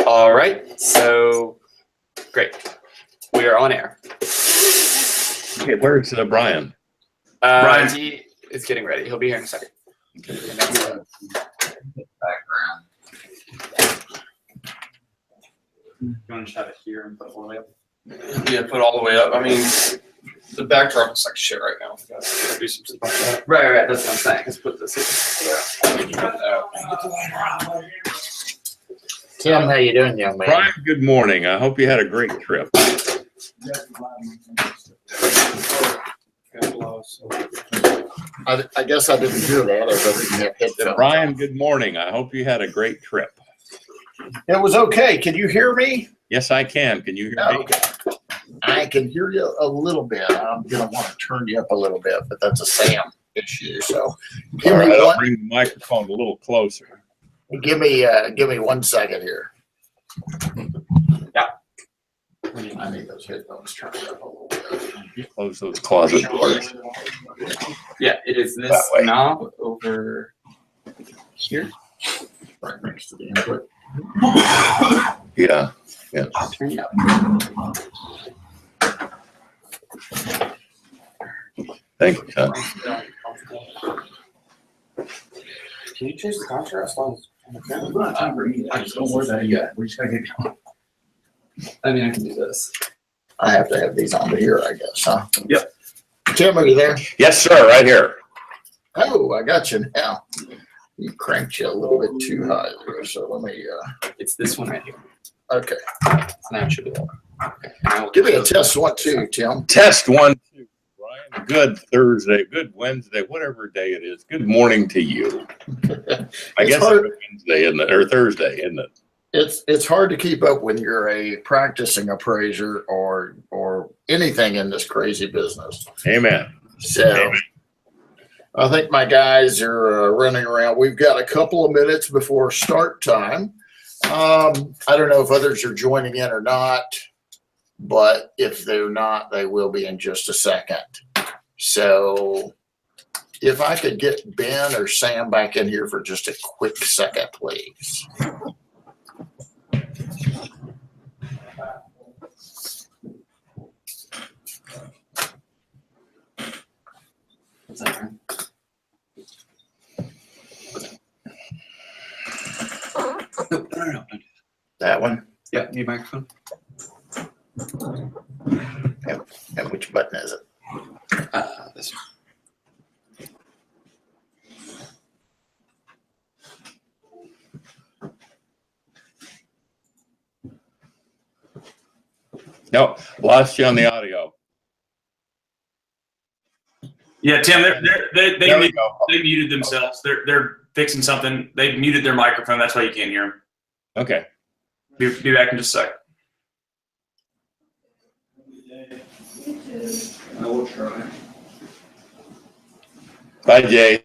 All right, so great. We are on air. Okay, where's Brian? Brian, he is getting ready. He'll be here in a second. Background. You want to shut it here and put it all the way up? Yeah, put all the way up. I mean, the backdrop looks like shit right now. We gotta do some stuff like that. Right. That's what I'm saying. Let's put this here. Tim, how you doing, young man? Brian, good morning. I hope you had a great trip. I guess I didn't hear that. I didn't have headphones. Brian, good morning. I hope you had a great trip. It was okay. Can you hear me? Yes, I can. Can you hear me? Okay. I can hear you a little bit. I'm gonna want to turn you up a little bit, but that's a Sam issue. So give All right, me I'll one. bring the microphone a little closer. Give me 1 second here. I need those headphones turned up a little bit. Close those closet doors. Yeah, it is this That way. knob over here. Right next to the input. Yeah. Turn it up. Thank you, son. Can you change the contrast on the camera? I just don't worry about it yet. We just gotta get going. I mean, I can do this. I have to have these on here, I guess, huh? Yep. Tim, are you there? Yes, sir, right here. Oh, I got you now. You cranked you a little bit too high there, so let me, It's this one right here. okay. Now it should be lower. Okay. Now we'll Give me a test 1, 2, Tim. Test 1, 2. Brian, good Thursday, good Wednesday, whatever day it is. Good morning to you. I It's guess hard. it's Wednesday, isn't it? Or Thursday, isn't it? It's hard to keep up when you're a practicing appraiser or anything in this crazy business. Amen. So Amen. I think my guys are running around. We've got a couple of minutes before start time. I don't know if others are joining in or not, but if they're not, they will be in just a second. So if I could get Ben or Sam back in here for just a quick second, please. What's that, Brian? No. Don't do That one. that. Yeah, need microphone. And which button is it? This one. No, lost you on the audio. Yeah, Tim, There they we go. muted themselves. They're fixing something. They muted their microphone. That's why you can't hear them. Okay. Be back in just a sec. I will try. Bye, Jay.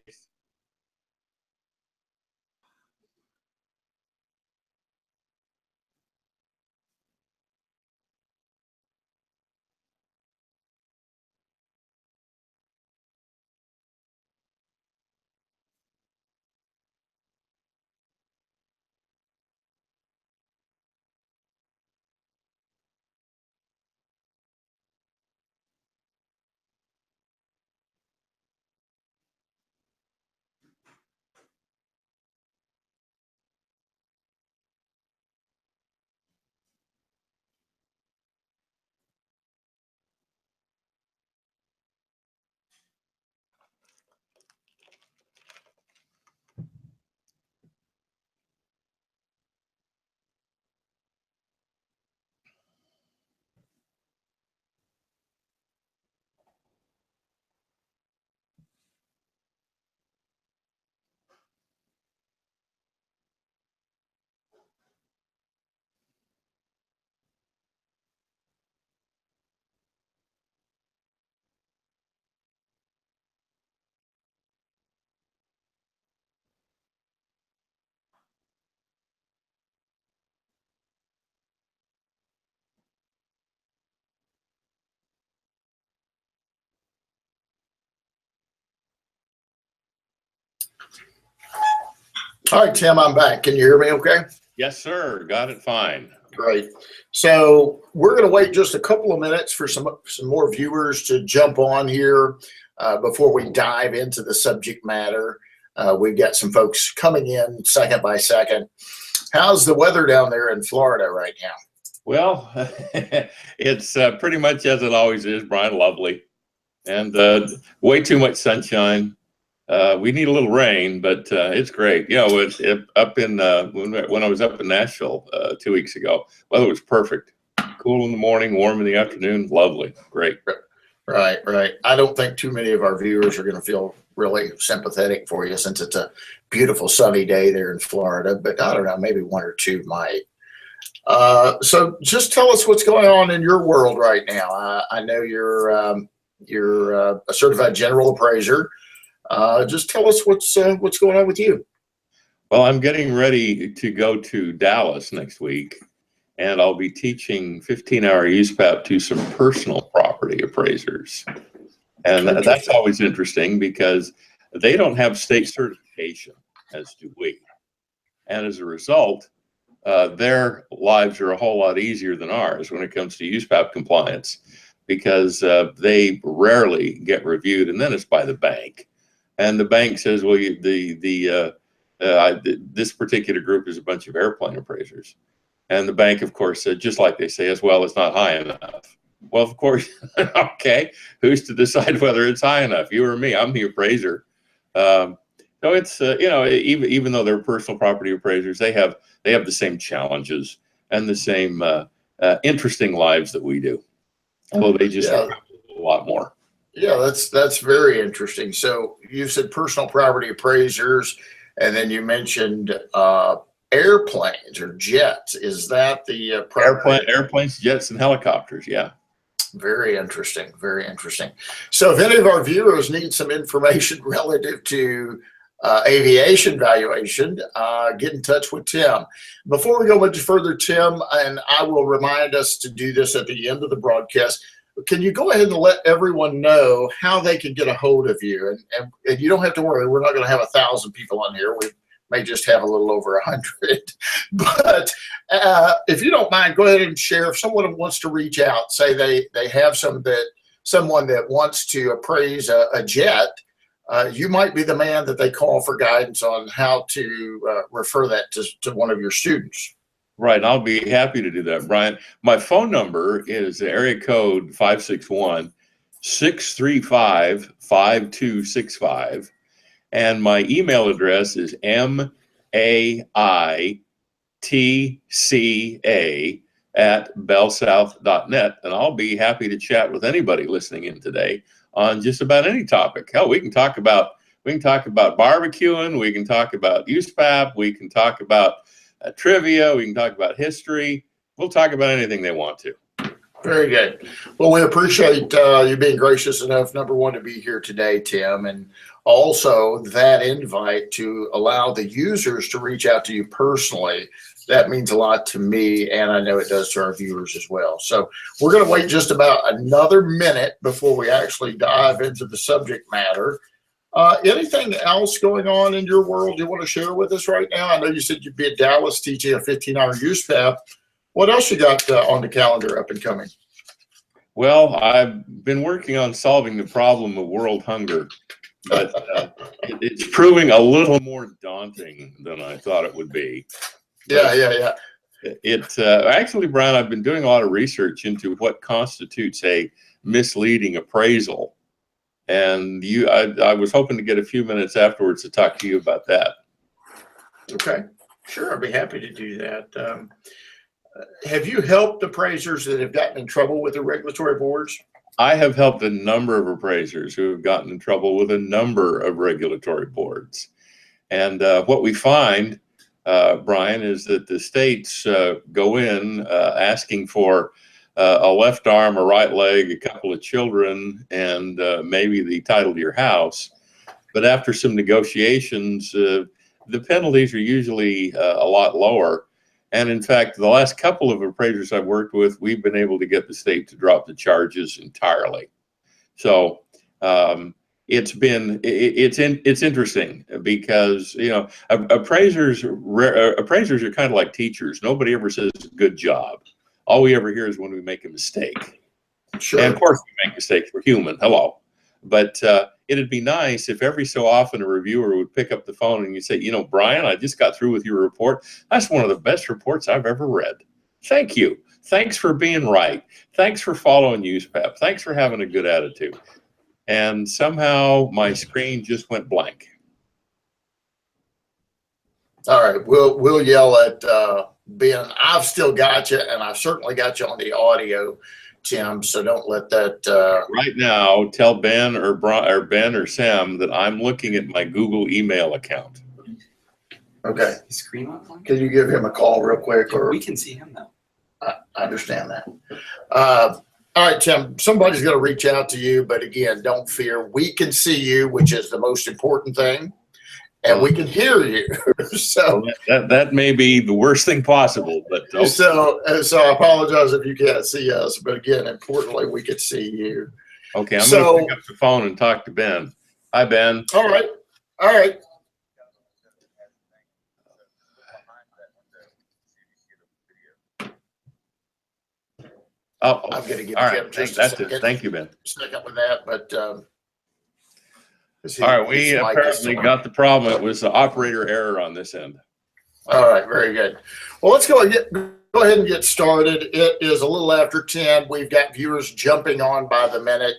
All right, Tim, I'm back. Can you hear me okay? Yes, sir. Got it fine. Great. So we're going to wait just a couple of minutes for some more viewers to jump on here before we dive into the subject matter. We've got some folks coming in second by second. How's the weather down there in Florida right now? Well, it's pretty much as it always is, Brian. Lovely. And way too much sunshine. We need a little rain, but it's great. You know, up in when I was up in Nashville 2 weeks ago, weather was perfect. Cool in the morning, warm in the afternoon. Lovely. Great. Right, right. I don't think too many of our viewers are going to feel really sympathetic for you since it's a beautiful sunny day there in Florida, but I don't know, maybe one or two might. So just tell us what's going on in your world right now. I know you're a certified general appraiser. Just tell us what's going on with you. Well, I'm getting ready to go to Dallas next week, and I'll be teaching 15-hour USPAP to some personal property appraisers. And that's always interesting because they don't have state certification, as do we. And as a result, their lives are a whole lot easier than ours when it comes to USPAP compliance, because they rarely get reviewed, and then it's by the bank. And the bank says, well, this particular group is a bunch of airplane appraisers. And the bank, of course, said, just like they say as well, it's not high enough. Well, of course, okay, who's to decide whether it's high enough? You or me? I'm the appraiser. So it's, you know, even though they're personal property appraisers, they have the same challenges and the same interesting lives that we do. Well, they just have a lot more. Yeah, that's very interesting. So you said personal property appraisers, and then you mentioned airplanes or jets. Is that the airplanes, jets, and helicopters? Yeah. Very interesting. Very interesting. So if any of our viewers need some information relative to aviation valuation, get in touch with Tim. Before we go much further, Tim, and I will remind us to do this at the end of the broadcast, can you go ahead and let everyone know how they can get a hold of you? And you don't have to worry, we're not going to have 1,000 people on here. We may just have a little over 100. But if you don't mind, go ahead and share. If someone wants to reach out, say they have someone that wants to appraise a jet, you might be the man that they call for guidance on how to refer that to one of your students. Right, and I'll be happy to do that, Brian. My phone number is area code 561-635-5265, and my email address is maitca@bellsouth.net, and I'll be happy to chat with anybody listening in today on just about any topic. Hell, we can talk about barbecuing, we can talk about USPAP, we can talk about trivia, we can talk about history. We'll talk about anything they want to. Very good. Well, we appreciate you being gracious enough, number one, to be here today, Tim, and also that invite to allow the users to reach out to you personally. That means a lot to me, and I know it does to our viewers as well. So we're going to wait just about another minute before we actually dive into the subject matter. Anything else going on in your world you want to share with us right now? I know you said you'd be at Dallas teaching a 15-hour USPAP. What else you got on the calendar up and coming? Well, I've been working on solving the problem of world hunger, but it's proving a little more daunting than I thought it would be. Yeah. Actually, Brian, I've been doing a lot of research into what constitutes a misleading appraisal. And I was hoping to get a few minutes afterwards to talk to you about that. Okay, sure, I'd be happy to do that. Have you helped appraisers that have gotten in trouble with the regulatory boards? I have helped a number of appraisers who have gotten in trouble with a number of regulatory boards. And what we find, Brian, is that the states go in asking for a left arm, a right leg, a couple of children, and maybe the title to your house. But after some negotiations, the penalties are usually a lot lower. And in fact, the last couple of appraisers I've worked with, we've been able to get the state to drop the charges entirely. So it's interesting because, you know, appraisers are kind of like teachers. Nobody ever says good job. All we ever hear is when we make a mistake. Sure. And of course we make mistakes. We're human. Hello. But it'd be nice if every so often a reviewer would pick up the phone and you say, you know, Brian, I just got through with your report. That's one of the best reports I've ever read. Thank you. Thanks for being right. Thanks for following USPAP. Thanks for having a good attitude. And somehow my screen just went blank. All right, we'll yell at Ben. I've still got you, and I've certainly got you on the audio, Tim. So don't let that. Right now, tell Ben or Ben or Sam that I'm looking at my Google email account. Okay. His screen went blank? Can you give him a call real quick? Or We can see him though. I understand that. All right, Tim. Somebody's going to reach out to you, but again, don't fear. We can see you, which is the most important thing. And we can hear you. So that may be the worst thing possible, but okay. so I apologize if you can't see us, but again, importantly, we can see you. Okay, I'm going to pick up the phone and talk to Ben. Hi, Ben. All right. All right. Oh, I'm going to give all Tim right. just a That's second. it. Thank you, Ben. Stick up with that, but all right, we apparently got the problem. It was the operator error on this end. All right, very good. Well, let's go ahead and get started. It is a little after 10. We've got viewers jumping on by the minute,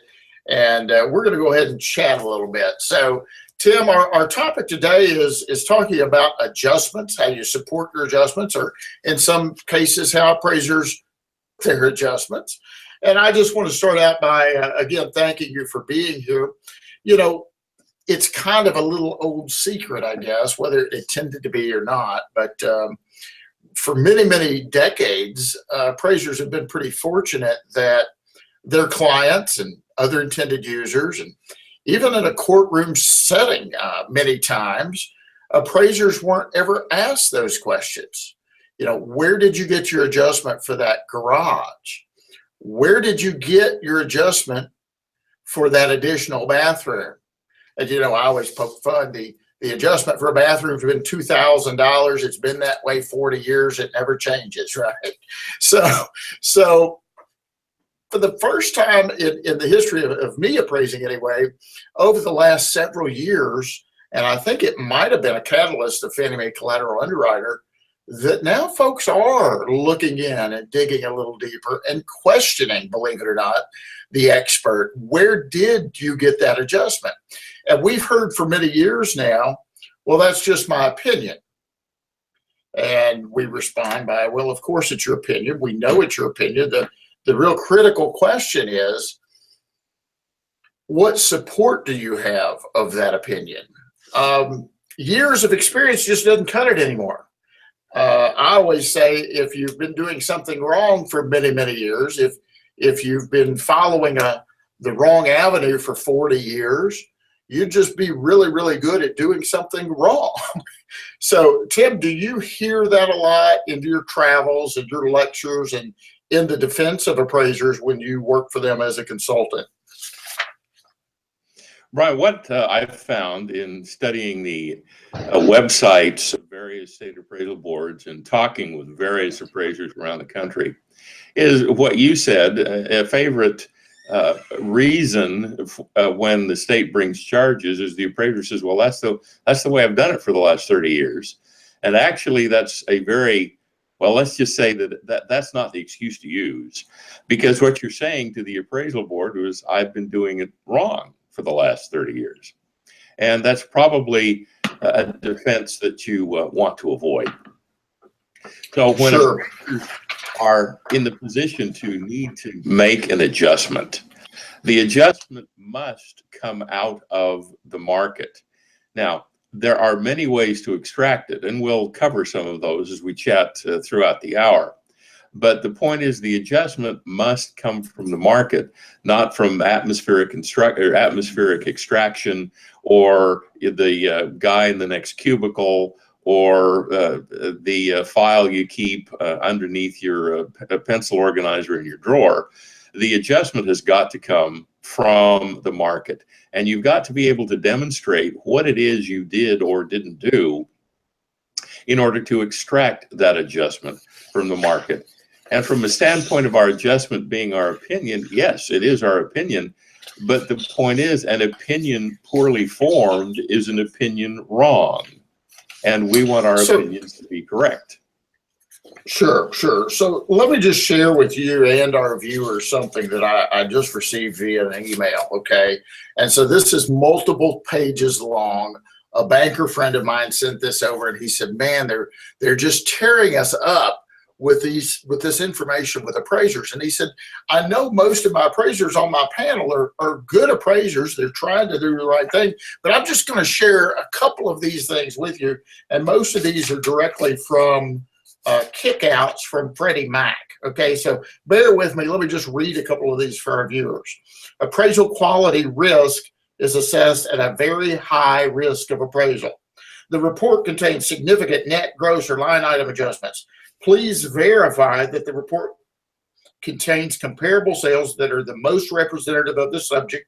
and we're going to go ahead and chat a little bit. So, Tim, our topic today is talking about adjustments, how you support your adjustments, or in some cases, how appraisers their adjustments. And I just want to start out by, again, thanking you for being here. You know, it's kind of a little old secret, I guess, whether it intended to be or not. But for many, many decades, appraisers have been pretty fortunate that their clients and other intended users, and even in a courtroom setting, many times, appraisers weren't ever asked those questions. You know, where did you get your adjustment for that garage? Where did you get your adjustment for that additional bathroom? And, you know, I always poke fun. The adjustment for a bathroom has been $2,000. It's been that way 40 years. It never changes, right? So for the first time in the history of me appraising anyway, over the last several years, and I think it might have been a catalyst of Fannie Mae Collateral Underwriter, that now folks are looking in and digging a little deeper and questioning, believe it or not, the expert. Where did you get that adjustment? And we've heard for many years now, well, that's just my opinion. And we respond by, well, of course it's your opinion. We know it's your opinion. The real critical question is, what support do you have of that opinion? Years of experience just doesn't cut it anymore. I always say, if you've been doing something wrong for many, many years, if you've been following the wrong avenue for 40 years, you'd just be really, really good at doing something wrong. So, Tim, do you hear that a lot in your travels and your lectures and in the defense of appraisers when you work for them as a consultant? Right. What I've found in studying the websites of various state appraisal boards and talking with various appraisers around the country is what you said. A favorite reason when the state brings charges is the appraiser says, well, that's the way I've done it for the last 30 years. And actually, that's a very, well, let's just say that's not the excuse to use, because what you're saying to the appraisal board was, I've been doing it wrong for the last 30 years. And that's probably a defense that you want to avoid. So when appraisers are in the position to need to make an adjustment, the adjustment must come out of the market. Now, there are many ways to extract it, and we'll cover some of those as we chat throughout the hour. But the point is, the adjustment must come from the market, not from atmospheric extraction, or the guy in the next cubicle, or the file you keep underneath your pencil organizer in your drawer. The adjustment has got to come from the market. And you've got to be able to demonstrate what it is you did or didn't do in order to extract that adjustment from the market. And from a standpoint of our adjustment being our opinion, yes, it is our opinion. But the point is, an opinion poorly formed is an opinion wrong. And we want our opinions to be correct. Sure. So let me just share with you and our viewers something that I just received via an email, okay? And so this is multiple pages long. A banker friend of mine sent this over, and he said, man, they're just tearing us up with this information with appraisers. And he said, I know most of my appraisers on my panel are good appraisers. They're trying to do the right thing, but I'm just going to share a couple of these things with you. And most of these are directly from kickouts from Freddie Mac. Okay, so bear with me. Let me just read a couple of these for our viewers. Appraisal quality risk is assessed at a very high risk of appraisal. The report contains significant net, gross, or line item adjustments. Please verify that the report contains comparable sales that are the most representative of the subject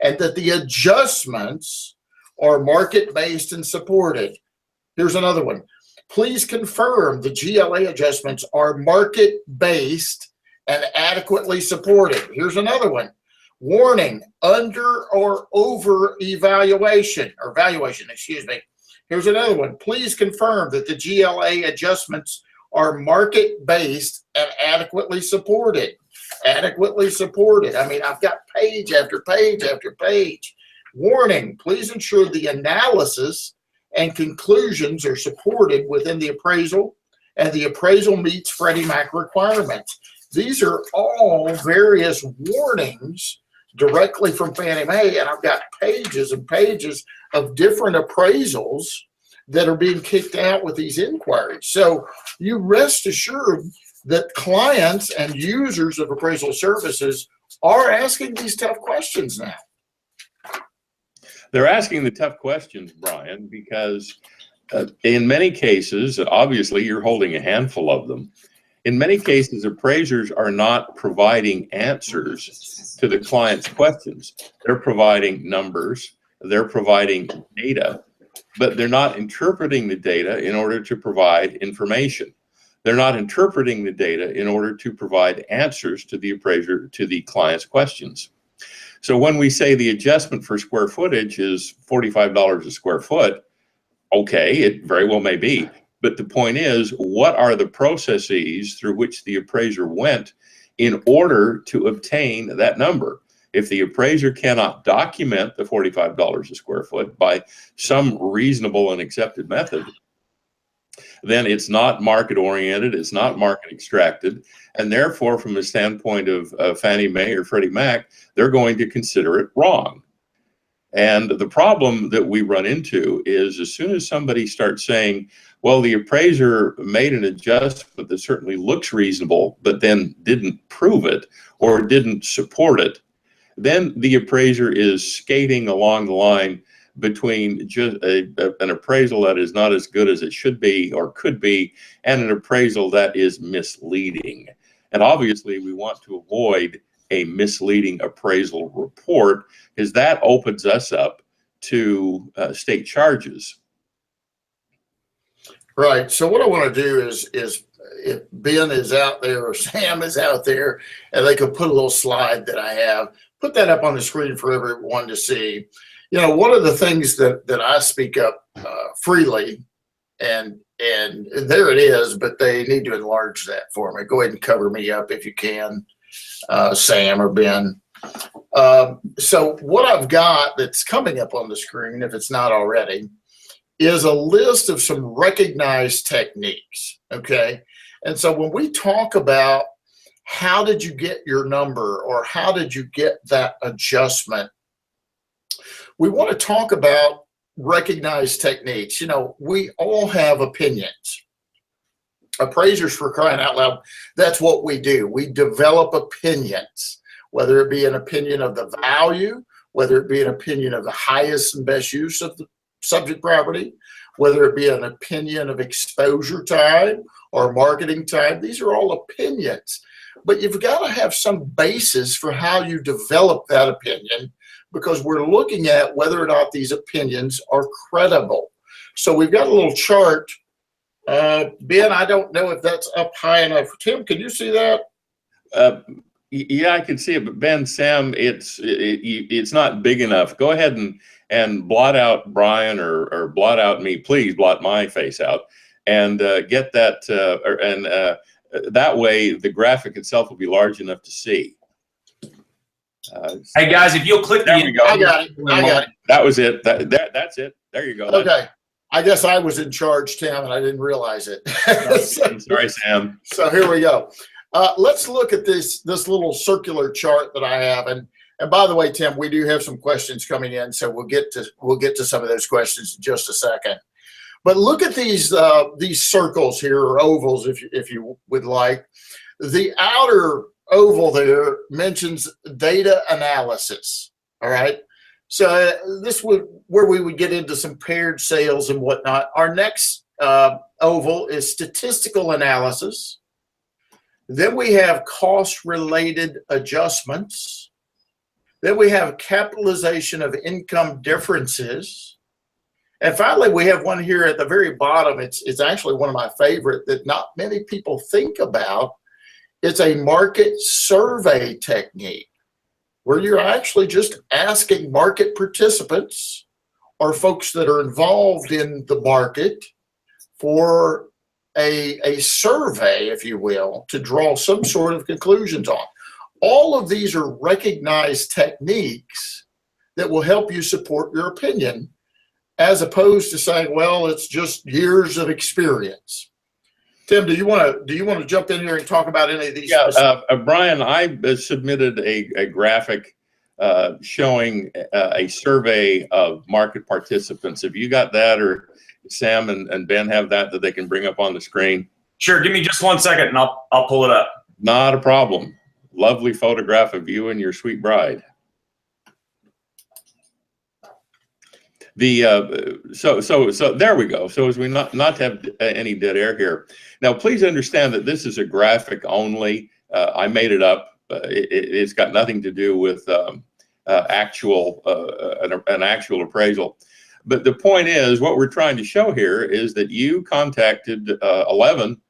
and that the adjustments are market-based and supported. Here's another one. Please confirm the GLA adjustments are market-based and adequately supported. Here's another one. Warning, under or over evaluation, or valuation, excuse me. Here's another one. Please confirm that the GLA adjustments are market-based and adequately supported. Adequately supported. I mean, I've got page after page after page. Warning, please ensure the analysis and conclusions are supported within the appraisal, and the appraisal meets Freddie Mac requirements. These are all various warnings directly from Fannie Mae, and I've got pages and pages of different appraisals that are being kicked out with these inquiries. So you rest assured that clients and users of appraisal services are asking these tough questions now. They're asking the tough questions, Brian, because in many cases, obviously you're holding a handful of them. In many cases, appraisers are not providing answers to the client's questions. They're providing numbers, they're providing data, but they're not interpreting the data in order to provide information. They're not interpreting the data in order to provide answers to the appraiser, to the client's questions. So when we say the adjustment for square footage is $45 a square foot, okay, it very well may be. But the point is, what are the processes through which the appraiser went in order to obtain that number? If the appraiser cannot document the $45 a square foot by some reasonable and accepted method, then it's not market oriented, it's not market extracted, and therefore from a standpoint of Fannie Mae or Freddie Mac, they're going to consider it wrong. And the problem that we run into is as soon as somebody starts saying, well, the appraiser made an adjustment that certainly looks reasonable, but then didn't prove it or didn't support it, then the appraiser is skating along the line between just an appraisal that is not as good as it should be or could be, and an appraisal that is misleading. And obviously we want to avoid a misleading appraisal report, because that opens us up to state charges. Right. So what I want to do is if Ben is out there or Sam is out there and they could put a little slide that I have, put that up on the screen for everyone to see. You know, one of the things that I speak up freely, and there it is, but they need to enlarge that for me. Go ahead and cover me up if you can, Sam or Ben. So what I've got that's coming up on the screen, if it's not already, is a list of some recognized techniques, okay? And so when we talk about how did you get your number or how did you get that adjustment, we want to talk about recognized techniques. You know, we all have opinions. Appraisers, for crying out loud, that's what we do. We develop opinions, whether it be an opinion of the value, whether it be an opinion of the highest and best use of subject property, whether it be an opinion of exposure type or marketing type. These are all opinions, but you've got to have some basis for how you develop that opinion, because we're looking at whether or not these opinions are credible. So we've got a little chart. Ben, I don't know if that's up high enough. Tim, can you see that? Yeah, I can see it, but Ben, Sam, it's not big enough. Go ahead and blot out Brian or blot out me. Please blot my face out and get that. That way, the graphic itself will be large enough to see. Hey guys, if you'll click There we go. I got it. I got it. That was it. That's it. There you go. Okay. I guess I was in charge, Tim, and I didn't realize it. I'm sorry, Sam. So here we go. Let's look at this little circular chart that I have. And by the way, Tim, we do have some questions coming in, so we'll get to some of those questions in just a second. But look at these circles here, or ovals, if you would like. The outer oval there mentions data analysis. All right. So this would where we would get into some paired sales and whatnot. Our next oval is statistical analysis. Then we have cost-related adjustments. Then we have capitalization of income differences. And finally, we have one here at the very bottom. It's actually one of my favorite that not many people think about. It's a market survey technique, where you're actually just asking market participants or folks that are involved in the market for a survey, if you will, to draw some sort of conclusions on. All of these are recognized techniques that will help you support your opinion, as opposed to saying, well, it's just years of experience. Tim, do you want to jump in here and talk about any of these? Yeah, Brian, I submitted a graphic showing a survey of market participants. Have you got that, or Sam and Ben have that they can bring up on the screen? Sure, give me just 1 second and I'll pull it up. Not a problem. Lovely photograph of you and your sweet bride. So there we go. So as we not have any dead air here. Now, please understand that this is a graphic only. I made it up. It's got nothing to do with an actual appraisal. But the point is, what we're trying to show here is that you contacted 11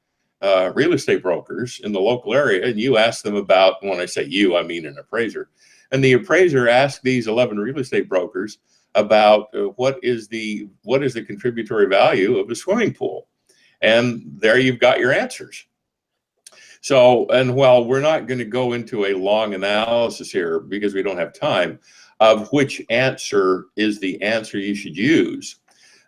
real estate brokers in the local area, and you asked them about, when I say you, I mean an appraiser. And the appraiser asked these 11 real estate brokers about what is the contributory value of a swimming pool. And there you've got your answers. So, and while we're not going to go into a long analysis here because we don't have time of which answer is the answer you should use,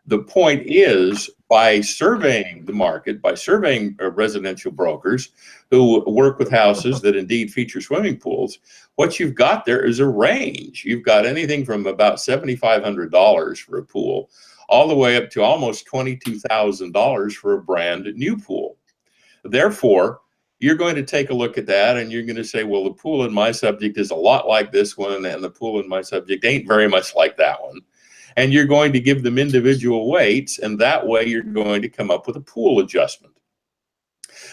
the point is, by surveying the market, by surveying residential brokers who work with houses that indeed feature swimming pools, what you've got there is a range. You've got anything from about $7,500 for a pool all the way up to almost $22,000 for a brand new pool. Therefore, you're going to take a look at that and you're going to say, well, the pool in my subject is a lot like this one, and the pool in my subject ain't very much like that one. And you're going to give them individual weights, and that way you're going to come up with a pool adjustment.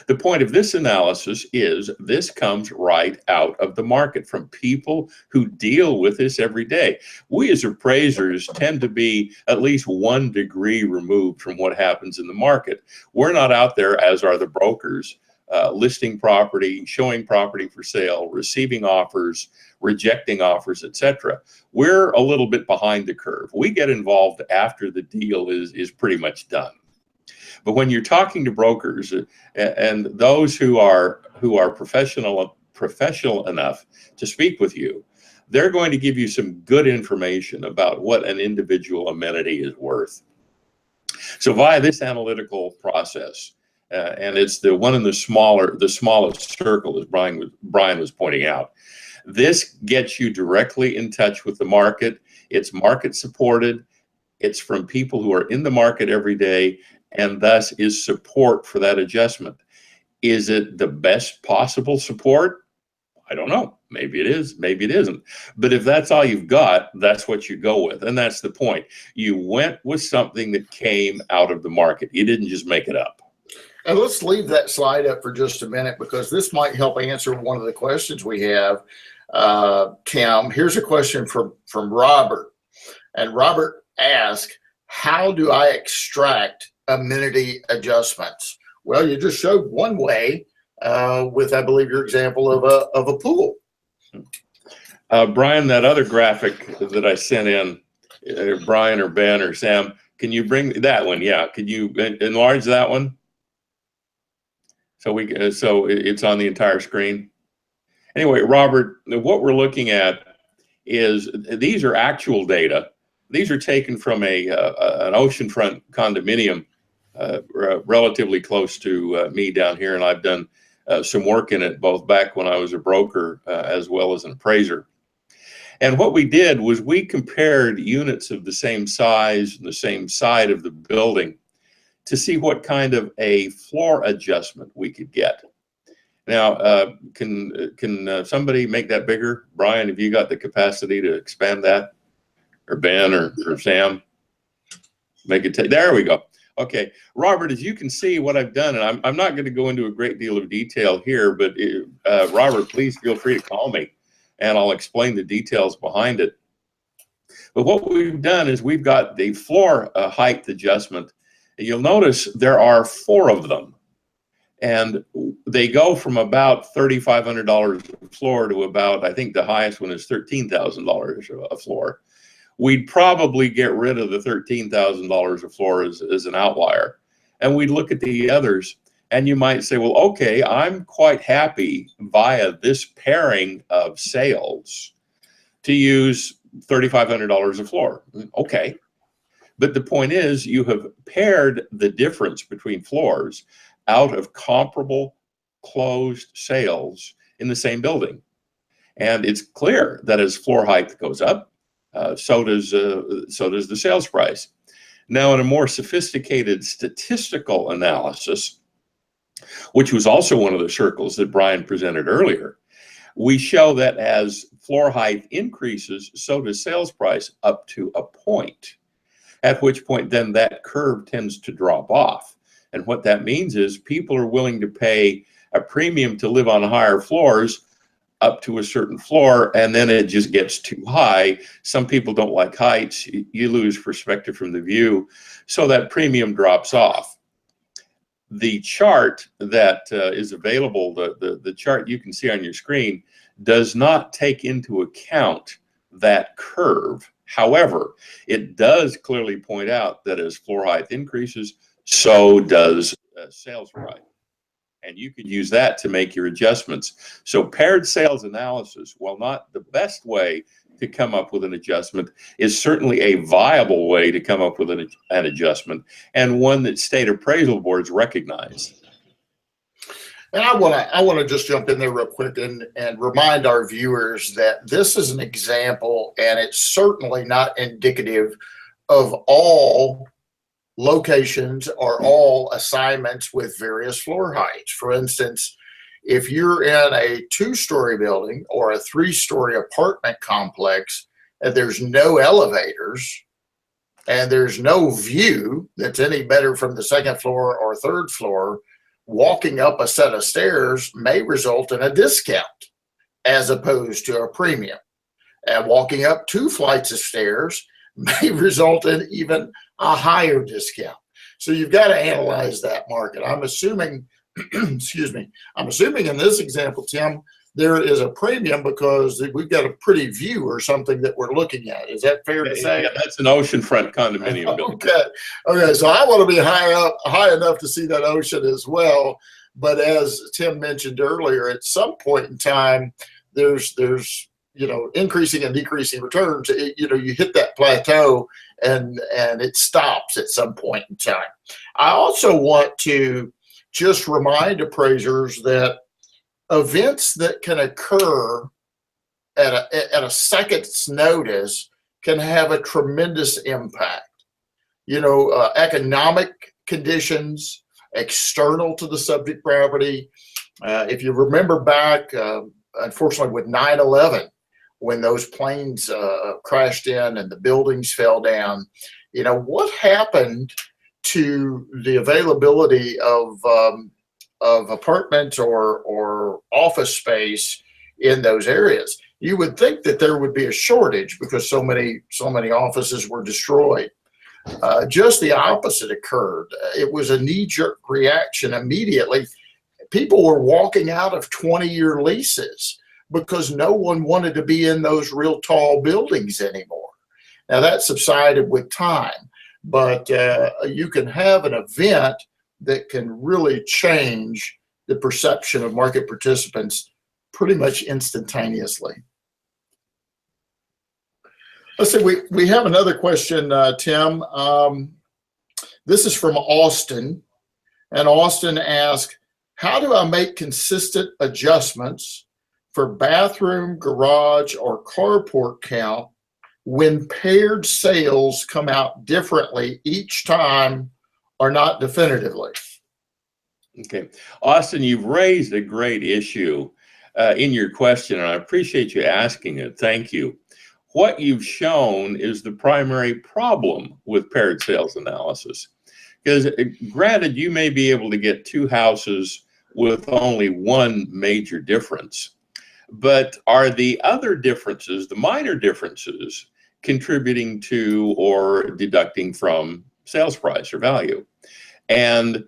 The point of this analysis is this comes right out of the market from people who deal with this every day. We as appraisers tend to be at least 1 degree removed from what happens in the market. We're not out there, as are the brokers, listing property, showing property for sale, receiving offers, rejecting offers, etc. We're a little bit behind the curve. We get involved after the deal is pretty much done. But when you're talking to brokers and those who are professional enough to speak with you, they're going to give you some good information about what an individual amenity is worth. So via this analytical process, and it's the one in the smallest circle, as Brian was pointing out, this gets you directly in touch with the market. It's market supported. It's from people who are in the market every day, and thus is support for that adjustment. Is it the best possible support? I don't know. Maybe it is, maybe it isn't. But if that's all you've got, that's what you go with. And that's the point. You went with something that came out of the market. You didn't just make it up. And let's leave that slide up for just a minute, because this might help answer one of the questions we have. Tim, here's a question from Robert. And Robert asked, how do I extract amenity adjustments? Well, you just showed one way with, I believe, your example of a pool. Brian, that other graphic that I sent in, Brian or Ben or Sam, can you bring that one? Yeah, could you enlarge that one? So so it's on the entire screen. Anyway, Robert, what we're looking at is these are actual data. These are taken from an oceanfront condominium relatively close to me down here, and I've done some work in it both back when I was a broker as well as an appraiser. And what we did was we compared units of the same size and the same side of the building to see what kind of a floor adjustment we could get. Now, can somebody make that bigger? Brian, have you got the capacity to expand that? Or Ben or Sam? Make it, there we go. Okay, Robert, as you can see what I've done, and I'm not going to go into a great deal of detail here, but Robert, please feel free to call me and I'll explain the details behind it. But what we've done is we've got the floor height adjustment. You'll notice there are 4 of them, and they go from about $3,500 a floor to about, I think the highest one is $13,000 a floor. We'd probably get rid of the $13,000 a floor as an outlier, and we'd look at the others, and you might say, well, okay, I'm quite happy via this pairing of sales to use $3,500 a floor. Okay. But the point is, you have paired the difference between floors out of comparable closed sales in the same building. And it's clear that as floor height goes up, so does the sales price. Now, in a more sophisticated statistical analysis, which was also one of the circles that Brian presented earlier, we show that as floor height increases, so does sales price up to a point. At which point then that curve tends to drop off. And what that means is people are willing to pay a premium to live on higher floors up to a certain floor, and then it just gets too high. Some people don't like heights. You lose perspective from the view, so that premium drops off. The chart that is available, the chart you can see on your screen, does not take into account that curve. However, it does clearly point out that as floor height increases, so does sales price. And you could use that to make your adjustments. So paired sales analysis, while not the best way to come up with an adjustment, is certainly a viable way to come up with an adjustment, and one that state appraisal boards recognize. And I want to just jump in there real quick and remind our viewers that this is an example, and it's certainly not indicative of all locations or all assignments with various floor heights. For instance, if you're in a 2-story building or a 3-story apartment complex and there's no elevators and there's no view that's any better from the 2nd floor or 3rd floor, walking up a set of stairs may result in a discount as opposed to a premium. And walking up 2 flights of stairs may result in even a higher discount. So you've got to analyze that market. I'm assuming, excuse me, I'm assuming in this example, Tim, there is a premium because we've got a pretty view or something that we're looking at. Is that fair to say? Yeah, that's an oceanfront condominium building. Okay, so I want to be high enough to see that ocean as well. But as Tim mentioned earlier, at some point in time, there's increasing and decreasing returns. You hit that plateau and it stops at some point in time. I also want to just remind appraisers that events that can occur at a second's notice can have a tremendous impact. Economic conditions external to the subject property. If you remember back, unfortunately with 9/11, when those planes crashed in and the buildings fell down, you know, what happened to the availability of apartments or office space in those areas? You would think that there would be a shortage because so many offices were destroyed. Just the opposite occurred. It was a knee-jerk reaction immediately. People were walking out of 20-year leases because no one wanted to be in those real tall buildings anymore. Now that subsided with time, but you can have an event that can really change the perception of market participants pretty much instantaneously. Let's see, we have another question, Tim. This is from Austin, and Austin asks, how do I make consistent adjustments for bathroom, garage, or carport count when paired sales come out differently each time or not definitively? Okay, Austin, you've raised a great issue in your question, and I appreciate you asking it. Thank you. What you've shown is the primary problem with paired sales analysis. Because granted, you may be able to get two houses with only one major difference, but are the other differences, the minor differences, contributing to or deducting from sales price or value? And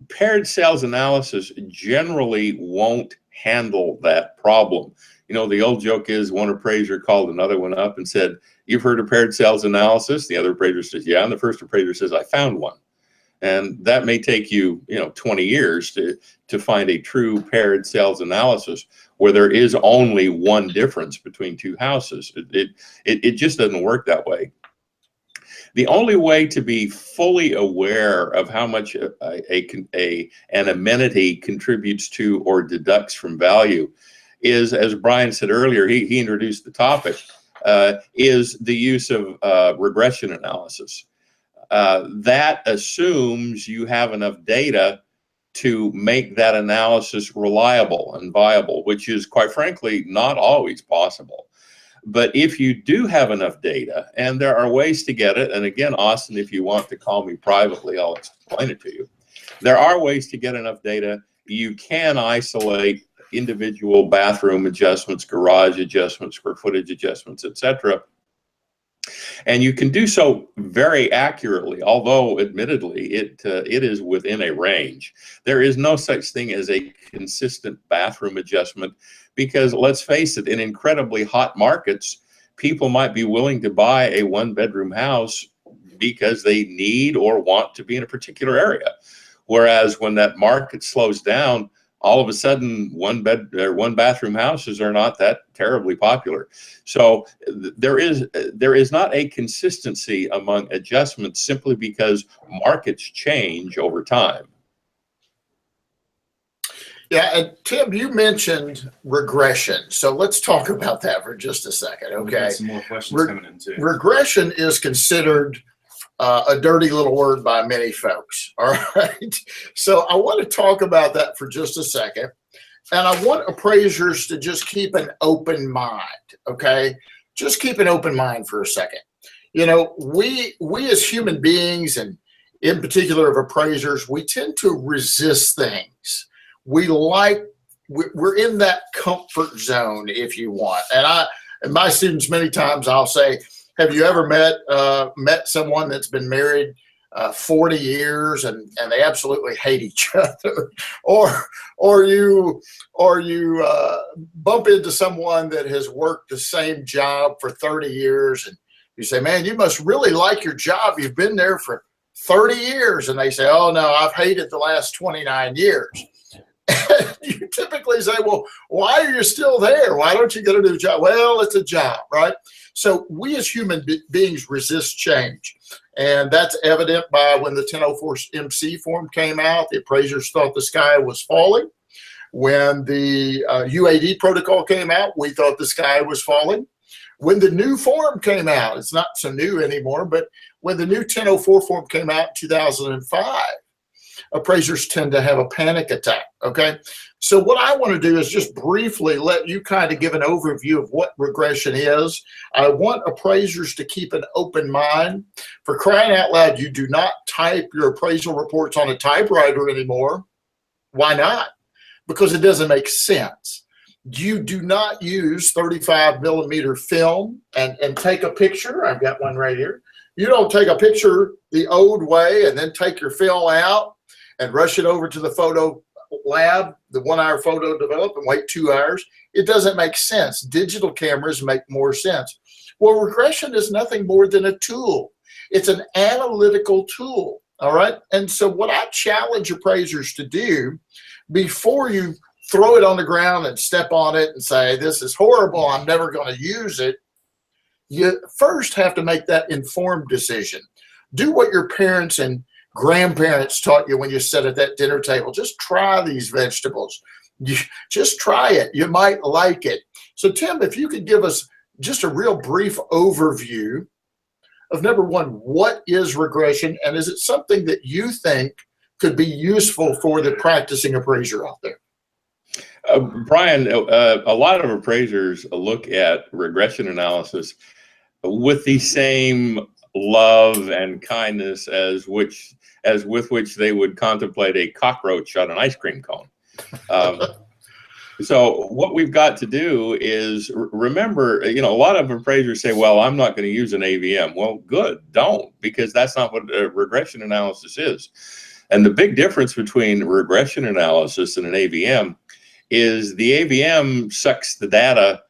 paired sales analysis generally won't handle that problem. You know, the old joke is one appraiser called another one up and said, "You've heard of paired sales analysis?" The other appraiser says, "Yeah." And the first appraiser says, "I found one." And that may take you, 20 years to find a true paired sales analysis where there is only one difference between two houses. It just doesn't work that way. The only way to be fully aware of how much an amenity contributes to or deducts from value is, as Brian said earlier, he introduced the topic, is the use of regression analysis. That assumes you have enough data to make that analysis reliable and viable, which is, quite frankly, not always possible. But if you do have enough data, and there are ways to get it, and again, Austin, if you want to call me privately, I'll explain it to you. There are ways to get enough data. You can isolate individual bathroom adjustments, garage adjustments, square footage adjustments, etc. And you can do so very accurately, although admittedly it is within a range. There is no such thing as a consistent bathroom adjustment because, let's face it, in incredibly hot markets, people might be willing to buy a one-bedroom house because they need or want to be in a particular area. Whereas when that market slows down, all of a sudden one bathroom houses are not that terribly popular. So there is not a consistency among adjustments simply because markets change over time. Yeah, and Tim, you mentioned regression. So let's talk about that for just a second, okay? We've got some more questions coming in too. Regression is considered a dirty little word by many folks, all right? So I want to talk about that for just a second. And I want appraisers to just keep an open mind, okay? Just keep an open mind for a second. You know, we as human beings, and in particular of appraisers, we tend to resist things. We're in that comfort zone, if you want. And my students, many times I'll say, have you ever met someone that's been married 40 years and they absolutely hate each other? or you bump into someone that has worked the same job for 30 years and you say, man, you must really like your job. You've been there for 30 years. And they say, oh no, I've hated the last 29 years. And you typically say, well, why are you still there? Why don't you get a new job? Well, it's a job, right? So we as human beings resist change. And that's evident by when the 1004 MC form came out, the appraisers thought the sky was falling. When the UAD protocol came out, we thought the sky was falling. When the new form came out, it's not so new anymore, but when the new 1004 form came out in 2005, appraisers tend to have a panic attack, okay? So what I want to do is just briefly let you kind of give an overview of what regression is. I want appraisers to keep an open mind. For crying out loud, you do not type your appraisal reports on a typewriter anymore. Why not? Because it doesn't make sense. You do not use 35 millimeter film and take a picture. I've got one right here. You don't take a picture the old way and then take your film out and rush it over to the photo lab, the 1 hour photo develop, and wait 2 hours. It doesn't make sense. Digital cameras make more sense. Well, regression is nothing more than a tool. It's an analytical tool, all right? And so what I challenge appraisers to do before you throw it on the ground and step on it and say, this is horrible, I'm never going to use it, you first have to make that informed decision. Do what your parents and grandparents taught you when you sat at that dinner table. Just try these vegetables. Just try it. You might like it. So Tim, if you could give us just a real brief overview of, number one, what is regression, and is it something that you think could be useful for the practicing appraiser out there? Brian, a lot of appraisers look at regression analysis with the same love and kindness as with which they would contemplate a cockroach on an ice cream cone. So what we've got to do is remember, a lot of appraisers say, well, I'm not going to use an AVM. Well, good, don't, because that's not what regression analysis is. And the big difference between regression analysis and an AVM is the AVM sucks the data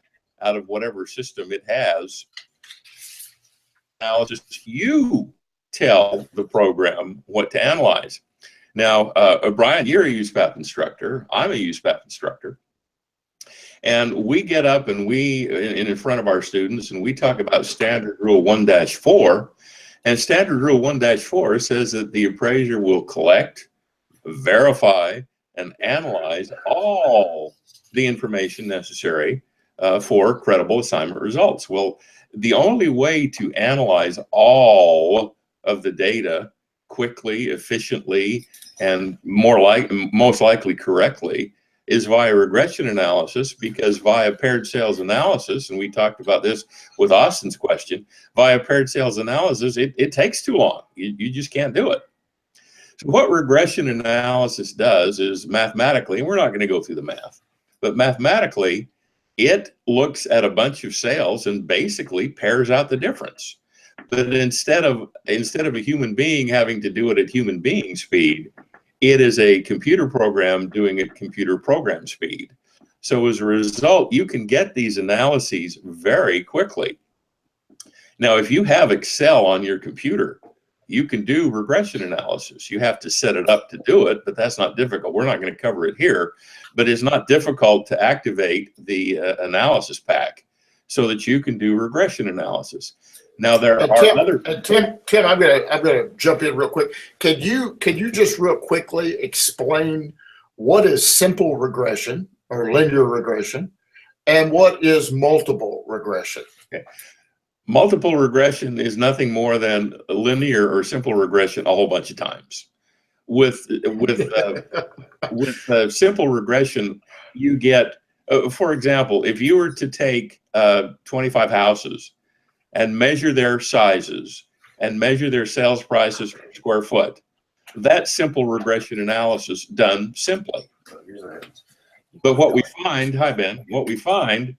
out of whatever system it has. Analysis, you tell the program what to analyze. Now, Brian, you're a USPAP instructor. I'm a USPAP instructor. And we get up and in front of our students, and we talk about Standard Rule 1-4. And Standard Rule 1-4 says that the appraiser will collect, verify, and analyze all the information necessary for credible assignment results. Well, the only way to analyze all of the data quickly, efficiently, and most likely correctly is via regression analysis, because via paired sales analysis, and we talked about this with Austin's question, via paired sales analysis, it takes too long. You just can't do it. So what regression analysis does is mathematically, and we're not going to go through the math, but mathematically, it looks at a bunch of sales and basically pairs out the difference. But instead of a human being having to do it at human being speed, it is a computer program doing it computer program speed. So as a result, you can get these analyses very quickly. Now, if you have Excel on your computer, you can do regression analysis. You have to set it up to do it, but that's not difficult. We're not going to cover it here, but it's not difficult to activate the analysis pack so that you can do regression analysis. Now there are other. Tim, I'm gonna jump in real quick. Can you just real quickly explain what is simple regression or linear regression, and what is multiple regression? Okay. Multiple regression is nothing more than linear or simple regression a whole bunch of times. With simple regression, you get, for example, if you were to take 25 houses and measure their sizes and measure their sales prices per square foot, that's simple regression analysis done simply. But what we find, hi Ben, what we find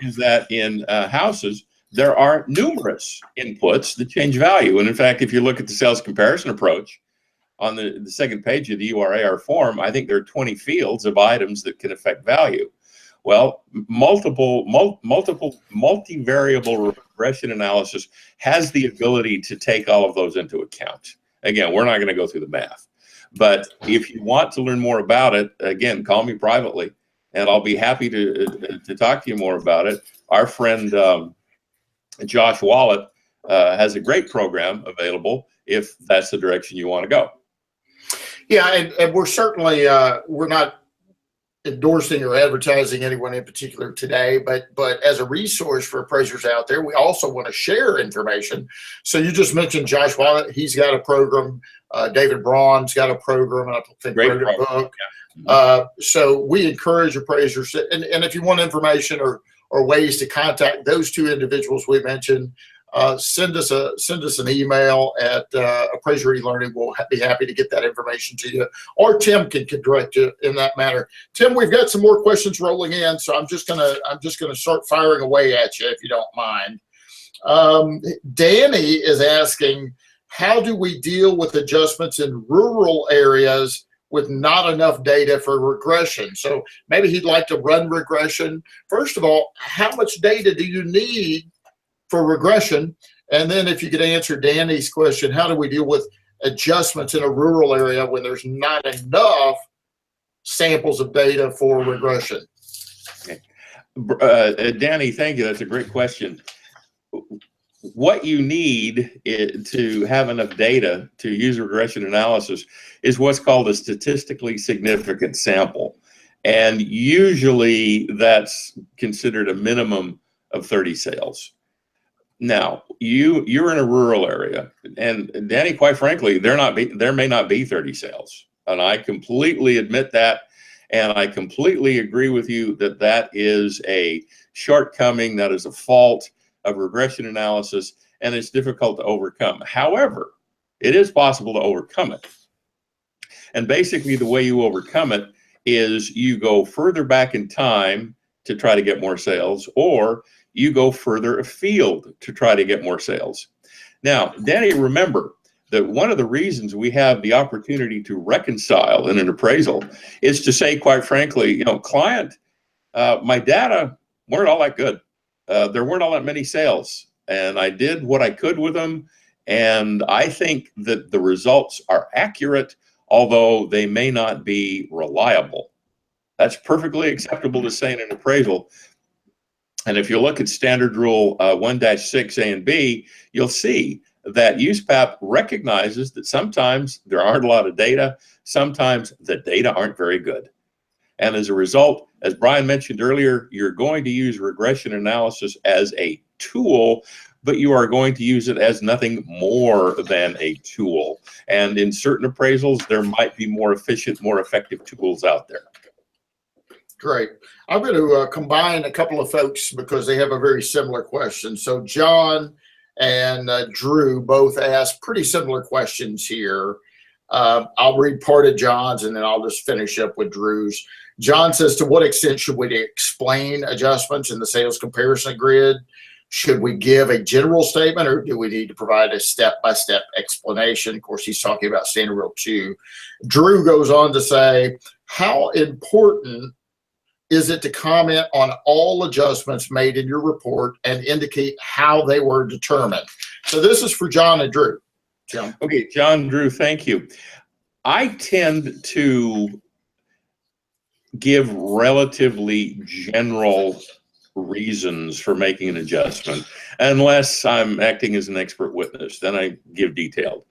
is that in houses, there are numerous inputs that change value. And in fact, if you look at the sales comparison approach on the second page of the URAR form, I think there are 20 fields of items that can affect value. Well, multivariable regression analysis has the ability to take all of those into account. Again, we're not going to go through the math, but if you want to learn more about it, again, call me privately and I'll be happy to talk to you more about it. Our friend Josh Wallet has a great program available if that's the direction you want to go. Yeah, and we're certainly we're not endorsing or advertising anyone in particular today, but as a resource for appraisers out there, we also want to share information. So you just mentioned Josh Wallet. He's got a program David Braun's got a program, and I think Great wrote a program, book. So we encourage appraisers, and if you want information or ways to contact those two individuals we mentioned, send us an email at Appraiser eLearning. We'll be happy to get that information to you, or Tim can direct you in that manner. Tim, we've got some more questions rolling in, so I'm just gonna start firing away at you if you don't mind. Danny is asking, how do we deal with adjustments in rural areas with not enough data for regression? So maybe he'd like to run regression. First of all, how much data do you need for regression? And then if you could answer Danny's question, how do we deal with adjustments in a rural area when there's not enough samples of data for regression? Okay. Danny, thank you. That's a great question. What you need to have enough data to use regression analysis is what's called a statistically significant sample. And usually that's considered a minimum of 30 sales. Now, you're in a rural area, and Danny, quite frankly, there may not be 30 sales. And I completely admit that, and I completely agree with you that that is a shortcoming, that is a fault of regression analysis, and it's difficult to overcome. However, it is possible to overcome it. And basically the way you overcome it is you go further back in time to try to get more sales, or you go further afield to try to get more sales. Now, Danny, remember that one of the reasons we have the opportunity to reconcile in an appraisal is to say, quite frankly, client, my data weren't all that good. There weren't all that many sales, and I did what I could with them, and I think that the results are accurate, although they may not be reliable. That's perfectly acceptable to say in an appraisal. And if you look at Standard Rule 1-6 A and B, you'll see that USPAP recognizes that sometimes there aren't a lot of data, sometimes the data aren't very good. And as a result, as Brian mentioned earlier, you're going to use regression analysis as a tool, but you are going to use it as nothing more than a tool. And in certain appraisals, there might be more efficient, more effective tools out there. Great. I'm going to combine a couple of folks because they have a very similar question. So John and Drew both asked pretty similar questions here. I'll read part of John's and then I'll just finish up with Drew's. John says, to what extent should we explain adjustments in the sales comparison grid? Should we give a general statement, or do we need to provide a step-by-step explanation? Of course, he's talking about Standard Rule 2. Drew goes on to say, how important is it to comment on all adjustments made in your report and indicate how they were determined? So this is for John and Drew. John. Okay, John, Drew, thank you. I tend to give relatively general reasons for making an adjustment, unless I'm acting as an expert witness, then I give detailed.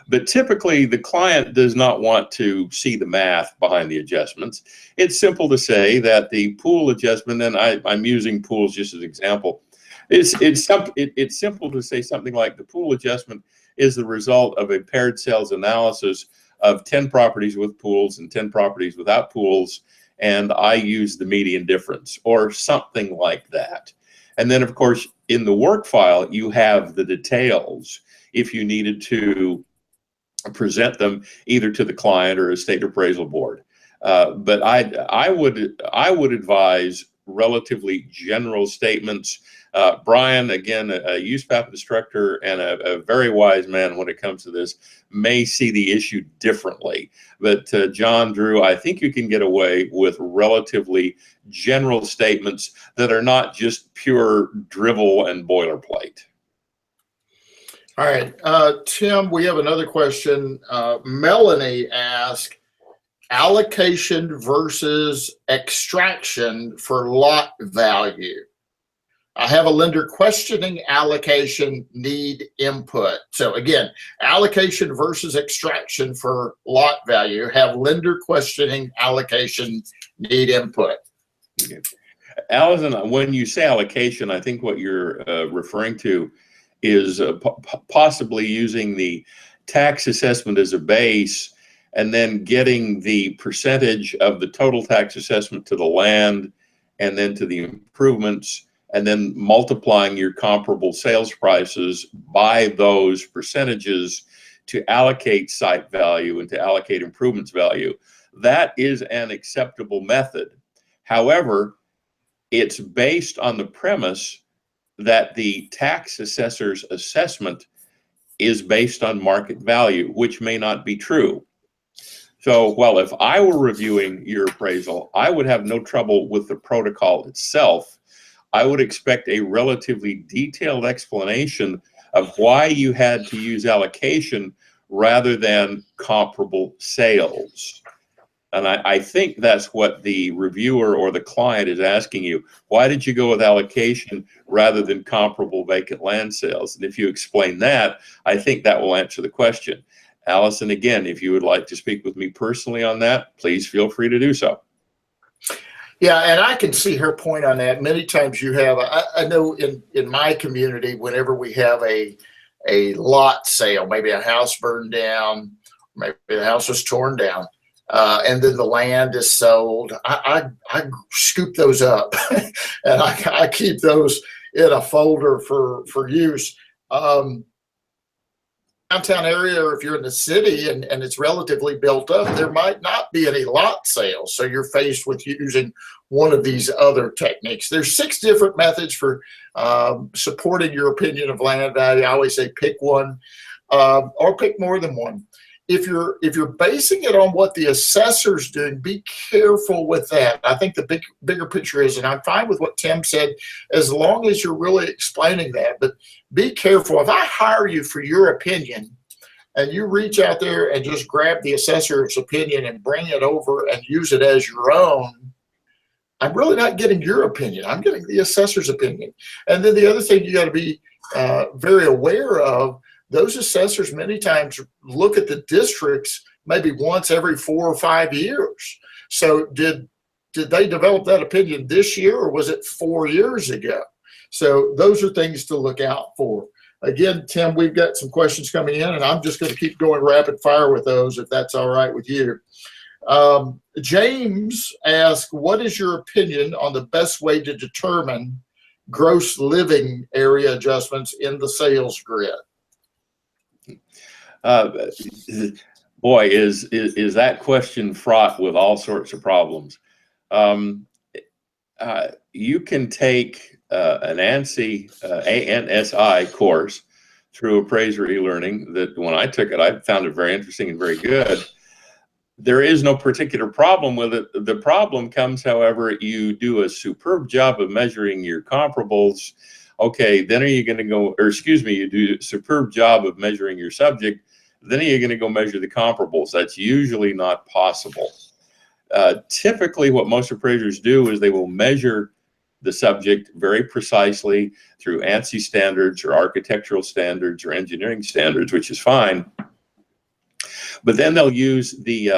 But typically the client does not want to see the math behind the adjustments. It's simple to say that the pool adjustment, and I'm using pools just as an example, it's simple to say something like the pool adjustment is the result of a paired sales analysis of 10 properties with pools and 10 properties without pools, and I use the median difference, or something like that. And then, of course, in the work file, you have the details if you needed to present them either to the client or a state appraisal board. But I would advise relatively general statements. Brian, again, a USPAP instructor and a very wise man when it comes to this, may see the issue differently. But John, Drew, I think you can get away with relatively general statements that are not just pure drivel and boilerplate. All right, Tim, we have another question. Melanie asked, allocation versus extraction for lot value. I have a lender questioning allocation, need input. So again, allocation versus extraction for lot value. Have lender questioning allocation, need input. Okay. Allison, when you say allocation, I think what you're referring to is possibly using the tax assessment as a base and then getting the percentage of the total tax assessment to the land and then to the improvements, and then multiplying your comparable sales prices by those percentages to allocate site value and to allocate improvements value. That is an acceptable method. However, it's based on the premise that the tax assessor's assessment is based on market value, which may not be true. So, well, if I were reviewing your appraisal, I would have no trouble with the protocol itself. I would expect a relatively detailed explanation of why you had to use allocation rather than comparable sales. And I think that's what the reviewer or the client is asking you. Why did you go with allocation rather than comparable vacant land sales? And if you explain that, I think that will answer the question. Allison, again, if you would like to speak with me personally on that, please feel free to do so. Yeah, and I can see her point on that. Many times you have, I know in my community, whenever we have a lot sale, maybe a house burned down, maybe the house was torn down, and then the land is sold, I scoop those up and I keep those in a folder for use. Downtown area, or if you're in the city and it's relatively built up, there might not be any lot sales. So you're faced with using one of these other techniques. There's 6 different methods for supporting your opinion of land value. I always say pick one or pick more than one. If you're basing it on what the assessor's doing, be careful with that. I think the bigger picture is, and I'm fine with what Tim said, as long as you're really explaining that, but be careful. If I hire you for your opinion and you reach out there and just grab the assessor's opinion and bring it over and use it as your own, I'm really not getting your opinion. I'm getting the assessor's opinion. And then the other thing you got to be very aware of, those assessors many times look at the districts maybe once every 4 or 5 years. So did they develop that opinion this year, or was it 4 years ago? So those are things to look out for. Again, Tim, we've got some questions coming in, and I'm just going to keep going rapid fire with those, if that's all right with you. James asked, what is your opinion on the best way to determine gross living area adjustments in the sales grid? Boy, is that question fraught with all sorts of problems. You can take an ANSI, ANSI course through Appraiser e-learning that when I took it, I found it very interesting and very good. There is no particular problem with it. The problem comes, however, you do a superb job of measuring your comparables. Okay, then are you going to go, or excuse me, you do a superb job of measuring your subject, then are you going to go measure the comparables? That's usually not possible. Typically, what most appraisers do is they will measure the subject very precisely through ANSI standards or architectural standards or engineering standards, which is fine. But then they'll use the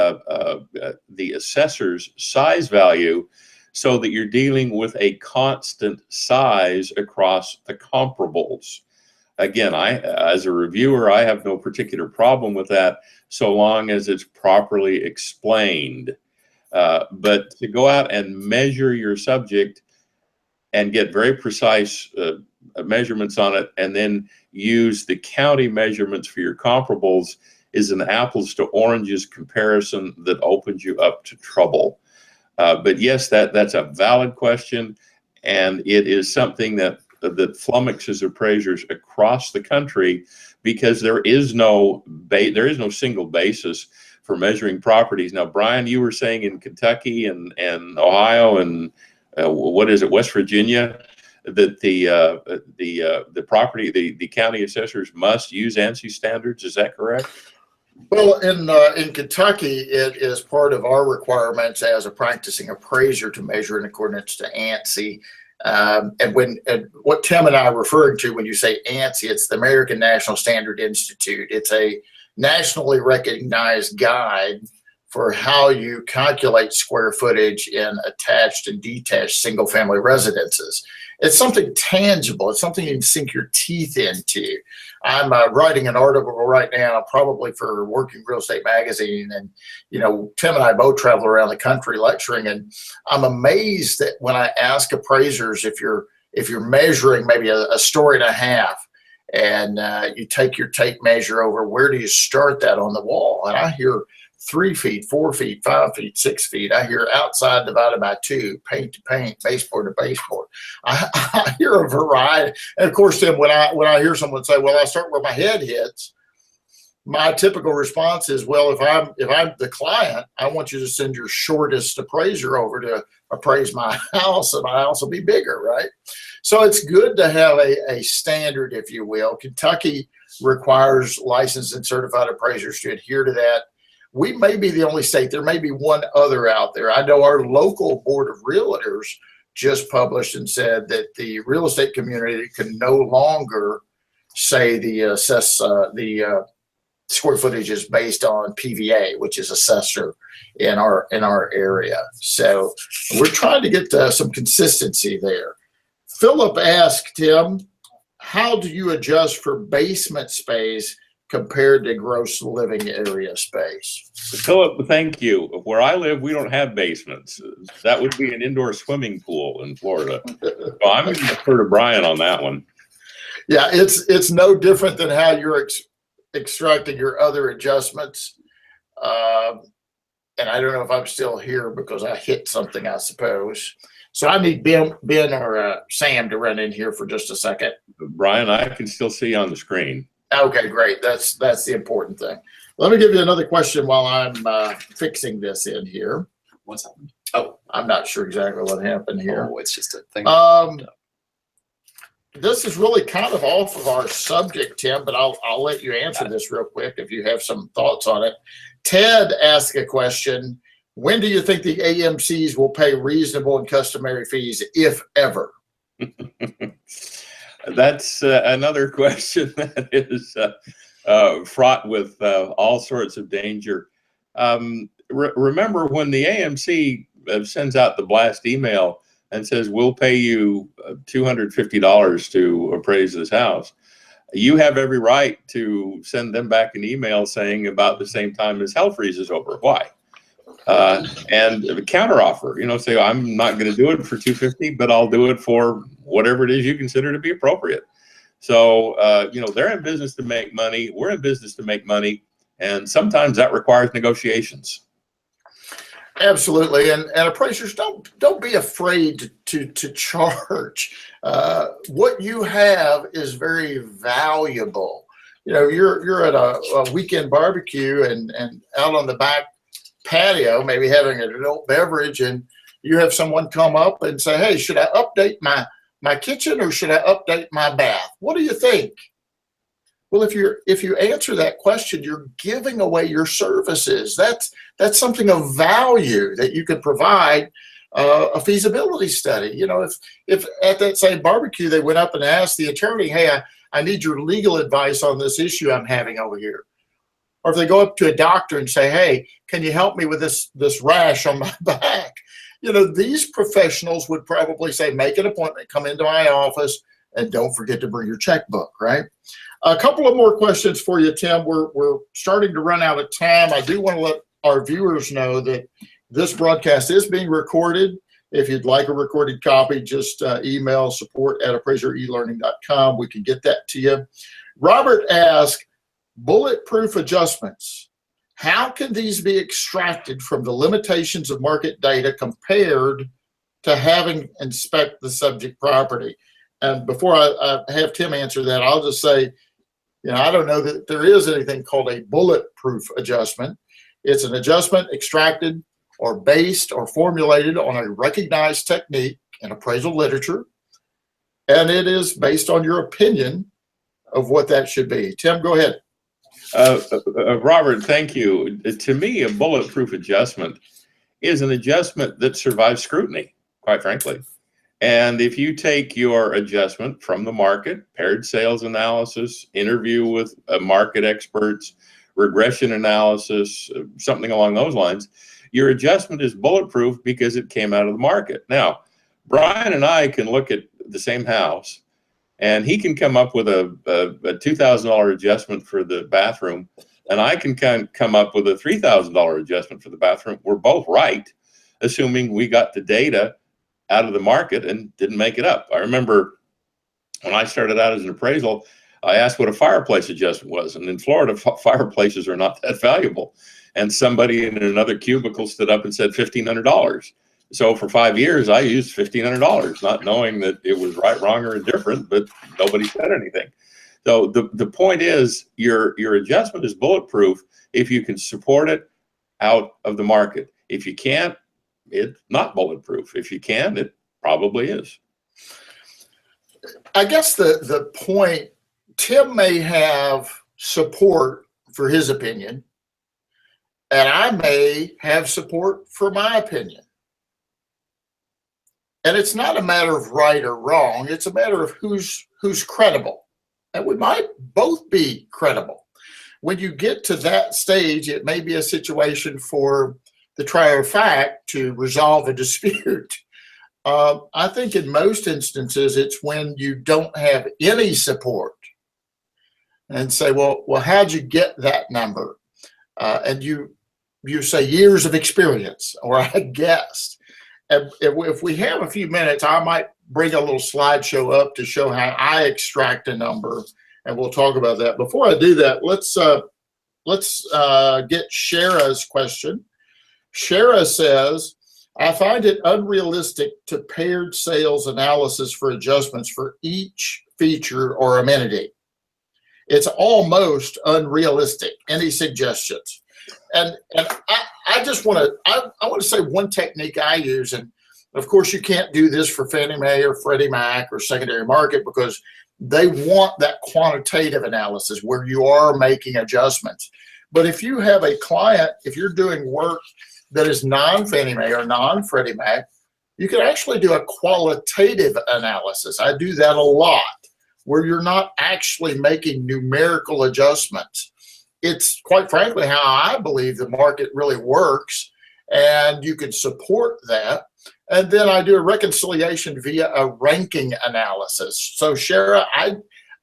assessor's size value so that you're dealing with a constant size across the comparables. Again, as a reviewer, I have no particular problem with that so long as it's properly explained. But to go out and measure your subject and get very precise measurements on it and then use the county measurements for your comparables is an apples to oranges comparison that opens you up to trouble. But yes, that's a valid question, and it is something that flummoxes appraisers across the country because there is no single basis for measuring properties. Now, Brian, you were saying in Kentucky and Ohio and what is it, West Virginia, that the county assessors must use ANSI standards. Is that correct? Well, in Kentucky, it is part of our requirements as a practicing appraiser to measure in accordance to ANSI. And what Tim and I are referring to when you say ANSI, it's the American National Standard Institute. It's a nationally recognized guide for how you calculate square footage in attached and detached single-family residences. it's something tangible. It's something you can sink your teeth into. I'm writing an article right now, probably for Working Real Estate Magazine. And, you know, Tim and I both travel around the country lecturing. And I'm amazed that when I ask appraisers, if you're measuring maybe a story and a half, and you take your tape measure over, where do you start that on the wall? And I hear 3 feet, 4 feet, 5 feet, 6 feet. I hear outside divided by 2, paint to paint, baseboard to baseboard. I hear a variety. And of course, then when I hear someone say, well, I start where my head hits, my typical response is, well, if I'm the client, I want you to send your shortest appraiser over to appraise my house, and my house will be bigger, right? So it's good to have a standard, if you will. Kentucky requires licensed and certified appraisers to adhere to that. We may be the only state. There may be one other out there. I know our local board of realtors just published and said that the real estate community can no longer say the square footage is based on PVA, which is assessor in our area. So we're trying to get some consistency there. Philip asked, Tim, how do you adjust for basement space compared to gross living area space? Philip, thank you. Where I live, we don't have basements. That would be an indoor swimming pool in Florida. So I'm going to defer to Brian on that one. Yeah, it's no different than how you're extracting your other adjustments. And I don't know if I'm still here because I hit something, I suppose. So I need Ben or Sam to run in here for just a second. Brian, I can still see you on the screen. Okay, great. That's the important thing. Let me give you another question while I'm fixing this in here. What's happened? Oh, I'm not sure exactly what happened here. Oh, it's just a thing. This is really kind of off of our subject, Tim, but I'll let you answer this real quick if you have some thoughts on it. Ted asked a question. When do you think the AMCs will pay reasonable and customary fees, if ever? That's another question that is fraught with all sorts of danger. Remember, when the AMC sends out the blast email and says, we'll pay you $250 to appraise this house, you have every right to send them back an email saying about the same time as hell freezes over. Why? And a counteroffer, you know, say, I'm not going to do it for $250, but I'll do it for whatever it is you consider to be appropriate. So, you know, they're in business to make money. We're in business to make money. And sometimes that requires negotiations. Absolutely. And appraisers, don't be afraid to charge. What you have is very valuable. You know, you're at a weekend barbecue and out on the back patio, maybe having an adult beverage, and you have someone come up and say, hey, should I update my kitchen or should I update my bath? What do you think? Well, if you answer that question, you're giving away your services. That's something of value that you could provide a feasibility study. You know, if at that same barbecue they went up and asked the attorney, hey, I need your legal advice on this issue I'm having over here. Or if they go up to a doctor and say, hey, can you help me with this rash on my back? You know, these professionals would probably say, make an appointment, come into my office, and don't forget to bring your checkbook, right? A couple of more questions for you, Tim. We're starting to run out of time. I do want to let our viewers know that this broadcast is being recorded. If you'd like a recorded copy, just email support@appraiserelearning.com. We can get that to you. Robert asked, bulletproof adjustments. How can these be extracted from the limitations of market data compared to having inspect the subject property? And before I have Tim answer that, I'll just say, you know, I don't know that there is anything called a bulletproof adjustment. It's an adjustment extracted or based or formulated on a recognized technique in appraisal literature, and it is based on your opinion of what that should be. Tim, go ahead. Robert, thank you. To me, a bulletproof adjustment is an adjustment that survives scrutiny, quite frankly. And if you take your adjustment from the market, paired sales analysis, interview with market experts, regression analysis, something along those lines, your adjustment is bulletproof because it came out of the market. Now, Brian and I can look at the same house, and he can come up with a $2,000 adjustment for the bathroom, and I can come up with a $3,000 adjustment for the bathroom. We're both right, assuming we got the data out of the market and didn't make it up. I remember when I started out as an appraisal, I asked what a fireplace adjustment was, and in Florida, fireplaces are not that valuable. And somebody in another cubicle stood up and said $1,500. So for 5 years, I used $1,500, not knowing that it was right, wrong, or indifferent, but nobody said anything. So the point is, your adjustment is bulletproof if you can support it out of the market. If you can't, it's not bulletproof. If you can, it probably is. I guess the point, Tim may have support for his opinion, and I may have support for my opinion. And it's not a matter of right or wrong. It's a matter of who's credible. And we might both be credible. When you get to that stage, it may be a situation for the trier of fact to resolve a dispute. I think in most instances, it's when you don't have any support and say, well, how'd you get that number? And you say years of experience, or I guessed. And if we have a few minutes, I might bring a little slideshow up to show how I extract a number, and we'll talk about that. Before I do that, let's get Shara's question. Shara says, I find it unrealistic to paired sales analysis for adjustments for each feature or amenity. It's almost unrealistic. Any suggestions? And I just want to say one technique I use, and of course you can't do this for Fannie Mae or Freddie Mac or secondary market because they want that quantitative analysis where you are making adjustments. But if you have a client, if you're doing work that is non-Fannie Mae or non-Freddie Mac, you can actually do a qualitative analysis. I do that a lot, where you're not actually making numerical adjustments. It's quite frankly how I believe the market really works, and you can support that. And then I do a reconciliation via a ranking analysis. So Shara,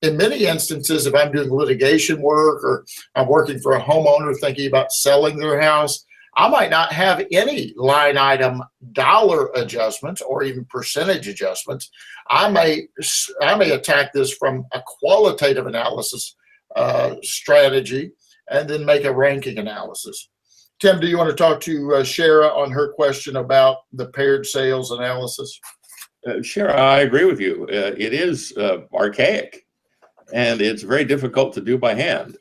in many instances, if I'm doing litigation work or I'm working for a homeowner thinking about selling their house, I might not have any line item dollar adjustments or even percentage adjustments. I may attack this from a qualitative analysis strategy and then make a ranking analysis. Tim, do you want to talk to Shara on her question about the paired sales analysis? Shara, I agree with you. It is archaic, and it's very difficult to do by hand.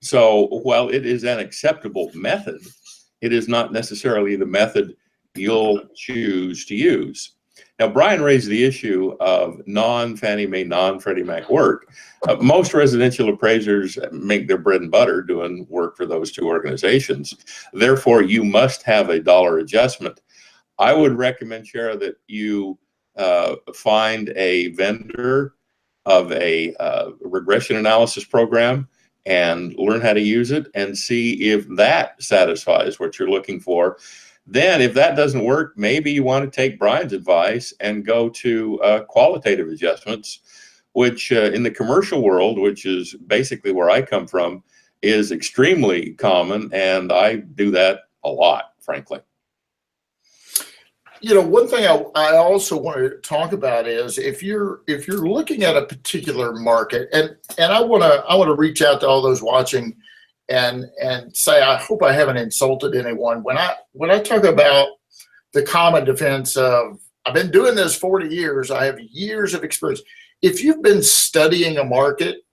So while it is an acceptable method, it is not necessarily the method you'll choose to use. Now, Brian raised the issue of non-Fannie Mae, non-Freddie Mac work. Most residential appraisers make their bread and butter doing work for those two organizations. Therefore, you must have a dollar adjustment. I would recommend, Shara, that you find a vendor of a regression analysis program and learn how to use it and see if that satisfies what you're looking for. Then if that doesn't work, maybe you want to take Brian's advice and go to qualitative adjustments, which in the commercial world, which is basically where I come from, is extremely common. And I do that a lot, frankly. You know, one thing I also want to talk about is if you're looking at a particular market, and I want to reach out to all those watching and say, I hope I haven't insulted anyone. When I talk about the common defense of, I've been doing this 40 years, I have years of experience. If you've been studying a market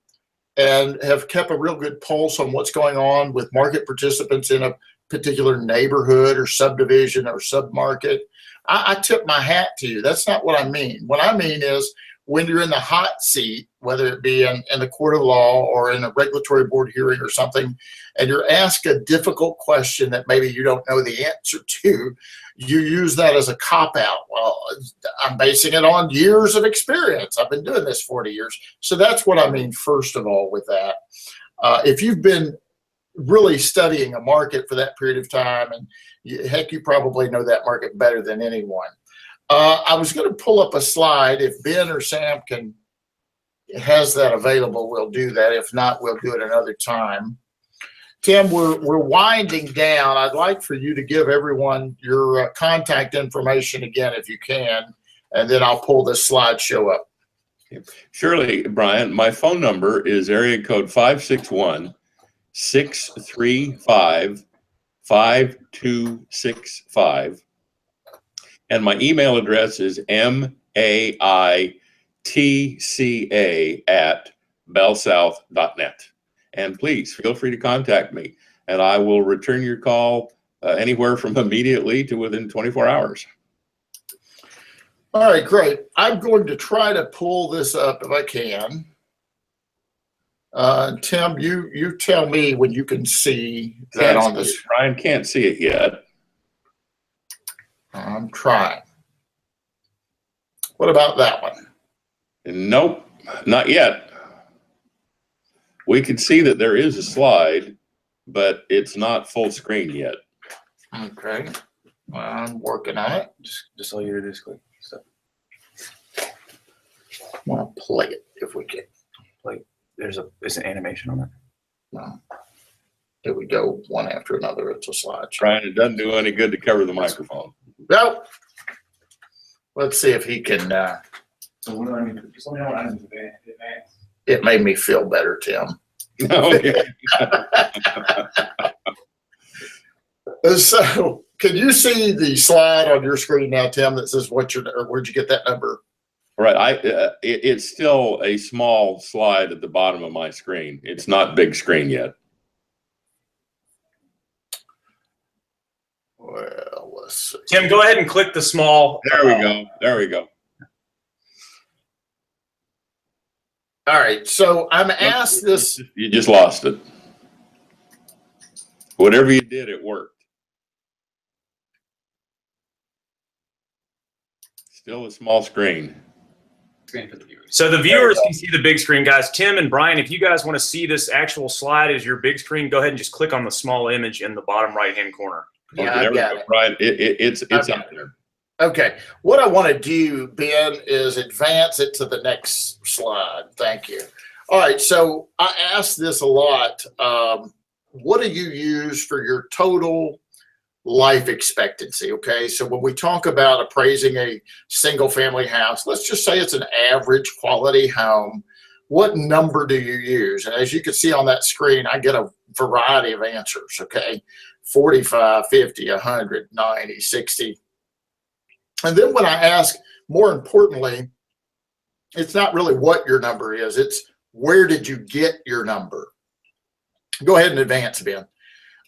and have kept a real good pulse on what's going on with market participants in a particular neighborhood or subdivision or submarket, I tip my hat to you. That's not what I mean. What I mean is when you're in the hot seat, whether it be in the court of law or in a regulatory board hearing or something, and you're asked a difficult question that maybe you don't know the answer to, you use that as a cop-out. Well, I'm basing it on years of experience. I've been doing this 40 years. So that's what I mean, first of all, with that. If you've been really studying a market for that period of time, and heck, you probably know that market better than anyone. I was going to pull up a slide. If Ben or Sam has that available, we'll do that. If not, we'll do it another time. Tim, we're winding down. I'd like for you to give everyone your contact information again, if you can, and then I'll pull this slideshow up. Surely, Brian. My phone number is area code 561-635-5265. And my email address is maitca@bellsouth.net. And please feel free to contact me, and I will return your call anywhere from immediately to within 24 hours. All right, great. I'm going to try to pull this up if I can. Tim, you tell me when you can see that on this. Brian can't see it yet. I'm trying. What about that one? Nope, not yet. We can see that there is a slide, but it's not full screen yet. Okay, well, I'm working on it. Just all you do is click. So I want to play it if we can. there's an animation on it. No. Here we go, one after another. It's a slide. Brian, it doesn't do any good to cover the microphone. No. Let's see if he can. So what do I need? Just let me know what I need to advance. It made me feel better, Tim. Okay. So, can you see the slide on your screen now, Tim, that says what's your, or where'd you get that number? Right. It's still a small slide at the bottom of my screen. It's not big screen yet. Well, let's see. Tim, go ahead and click the small. There we go. There we go. All right. So I'm asked this. You just lost it. Whatever you did, it worked. Still a small screen. So the viewers can see the big screen, guys. Tim and Brian, if you guys want to see this actual slide as your big screen, go ahead and just click on the small image in the bottom right-hand corner. Yeah, Okay, there we I've got go. it. Right. It's out there. Okay. What I want to do, Ben, is advance it to the next slide. Thank you. All right. So I asked this a lot. What do you use for your total life expectancy? Okay. So when we talk about appraising a single family house, let's just say it's an average quality home. What number do you use? And as you can see on that screen, I get a variety of answers. Okay. 45, 50, 100, 90, 60. And then when I ask, more importantly, it's not really what your number is. It's where did you get your number? Go ahead and advance, Ben.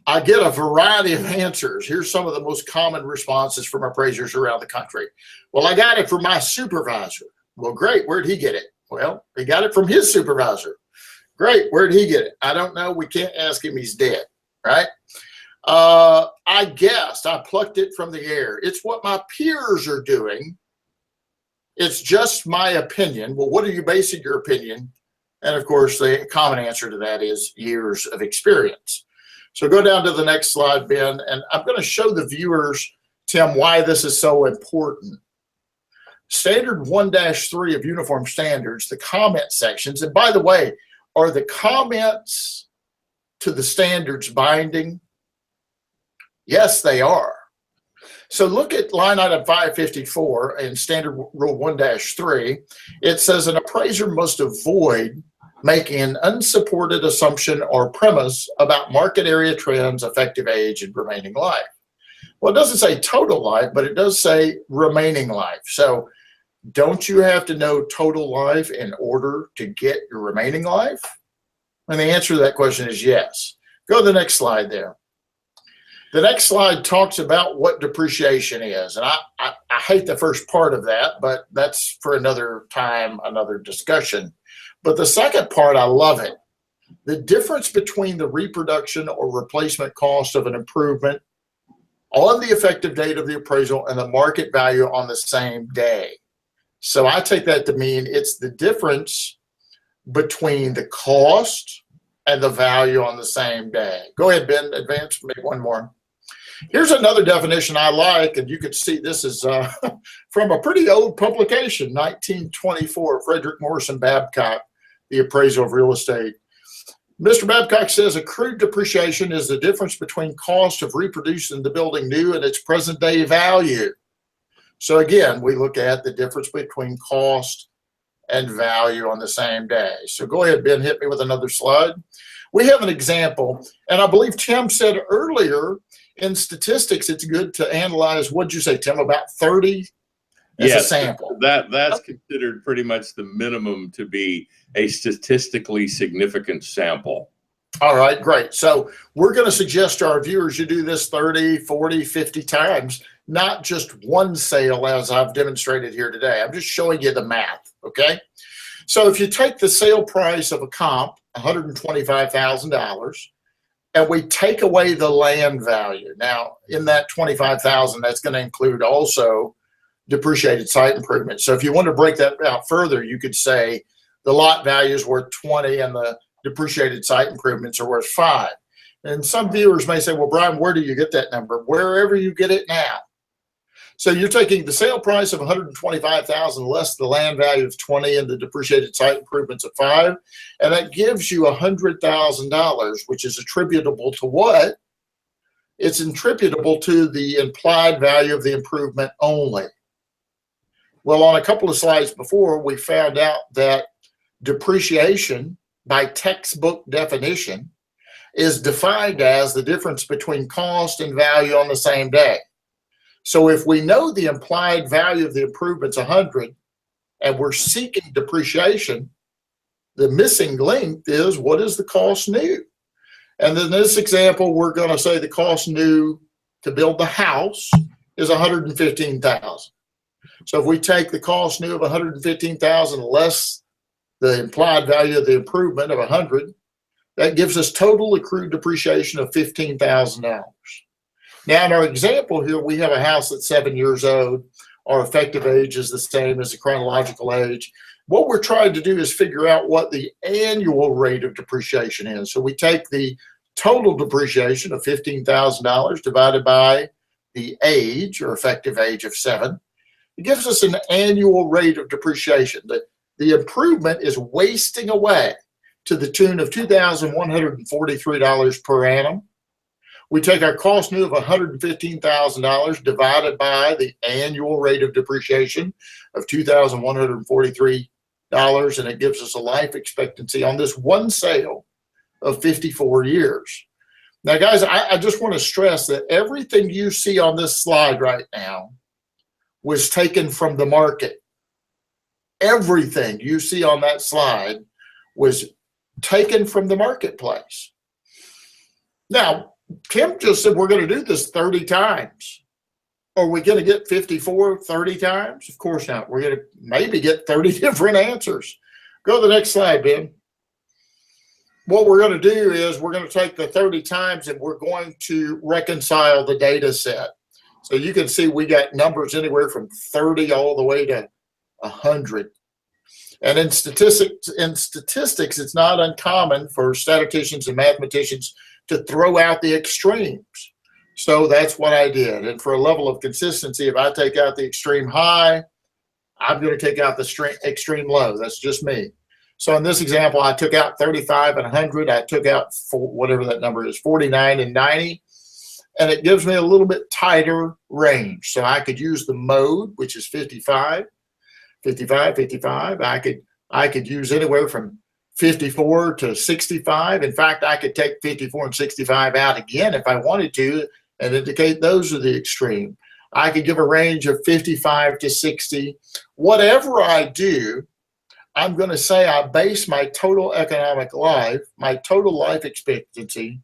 I get a variety of answers. Here's some of the most common responses from appraisers around the country. Well, I got it from my supervisor. Well, great. Where'd he get it? Well, he got it from his supervisor. Great. Where'd he get it? I don't know. We can't ask him. He's dead. Right? I guessed. I plucked it from the air. It's what my peers are doing. It's just my opinion. Well, what are you basing your opinion? And of course, the common answer to that is years of experience. So go down to the next slide, Ben, and I'm going to show the viewers, Tim, why this is so important. Standard 1-3 of Uniform Standards, the comment sections, and by the way, are the comments to the standards binding? Yes, they are. So look at line item 554 in Standard Rule 1-3. It says an appraiser must avoid making an unsupported assumption or premise about market area trends, effective age, and remaining life. Well, it doesn't say total life, but it does say remaining life. So don't you have to know total life in order to get your remaining life? And the answer to that question is yes. Go to the next slide there. The next slide talks about what depreciation is. And I hate the first part of that, but that's for another time, another discussion. But the second part, I love it. The difference between the reproduction or replacement cost of an improvement on the effective date of the appraisal and the market value on the same day. So I take that to mean it's the difference between the cost and the value on the same day. Go ahead, Ben, advance, make one more. Here's another definition I like, and you can see this is from a pretty old publication, 1924, Frederick Morrison Babcock, The Appraisal of Real Estate. Mr. Babcock says accrued depreciation is the difference between cost of reproducing the building new and its present day value. So again, we look at the difference between cost and value on the same day. So go ahead, Ben, hit me with another slide. We have an example, and I believe Tim said earlier in statistics, it's good to analyze, what'd you say, Tim, about 30 as a sample? That's considered pretty much the minimum to be a statistically significant sample. All right, great. So we're going to suggest to our viewers you do this 30, 40, 50 times, not just one sale as I've demonstrated here today. I'm just showing you the math, okay? So if you take the sale price of a comp, $125,000, and we take away the land value. Now, in that $25,000, that's going to include also depreciated site improvements. So if you want to break that out further, you could say the lot value is worth 20 and the depreciated site improvements are worth 5. And some viewers may say, well, Brian, where do you get that number? Wherever you get it now. So you're taking the sale price of $125,000 less the land value of 20 and the depreciated site improvements of 5, and that gives you $100,000, which is attributable to what? It's attributable to the implied value of the improvement only. Well, on a couple of slides before, we found out that depreciation, by textbook definition, is defined as the difference between cost and value on the same day. So if we know the implied value of the improvement's 100 and we're seeking depreciation, the missing link is what is the cost new? And in this example, we're going to say the cost new to build the house is $115,000. So if we take the cost new of $115,000 less the implied value of the improvement of 100, that gives us total accrued depreciation of $15,000. Now, in our example here, we have a house that's 7 years old. Our effective age is the same as the chronological age. What we're trying to do is figure out what the annual rate of depreciation is. So we take the total depreciation of $15,000 divided by the age or effective age of 7. It gives us an annual rate of depreciation. The improvement is wasting away to the tune of $2,143 per annum. We take our cost new of $115,000 divided by the annual rate of depreciation of $2,143, and it gives us a life expectancy on this one sale of 54 years. Now, guys, I just want to stress that everything you see on this slide right now was taken from the market. Everything you see on that slide was taken from the marketplace. Now, Tim just said we're going to do this 30 times. Are we going to get 54 30 times? Of course not. We're going to maybe get 30 different answers. Go to the next slide, Ben. What we're going to do is we're going to take the 30 times and we're going to reconcile the data set. So you can see we got numbers anywhere from 30 all the way to 100. And in statistics, it's not uncommon for statisticians and mathematicians to throw out the extremes. So that's what I did. And for a level of consistency, if I take out the extreme high, I'm going to take out the extreme low. That's just me. So in this example, I took out 35 and 100. I took out whatever that number is, 49 and 90. And it gives me a little bit tighter range. So I could use the mode, which is 55, 55, 55. I could use anywhere from 54 to 65. In fact, I could take 54 and 65 out again if I wanted to and indicate those are the extreme. I could give a range of 55 to 60. Whatever I do, I'm going to say I base my total economic life, my total life expectancy,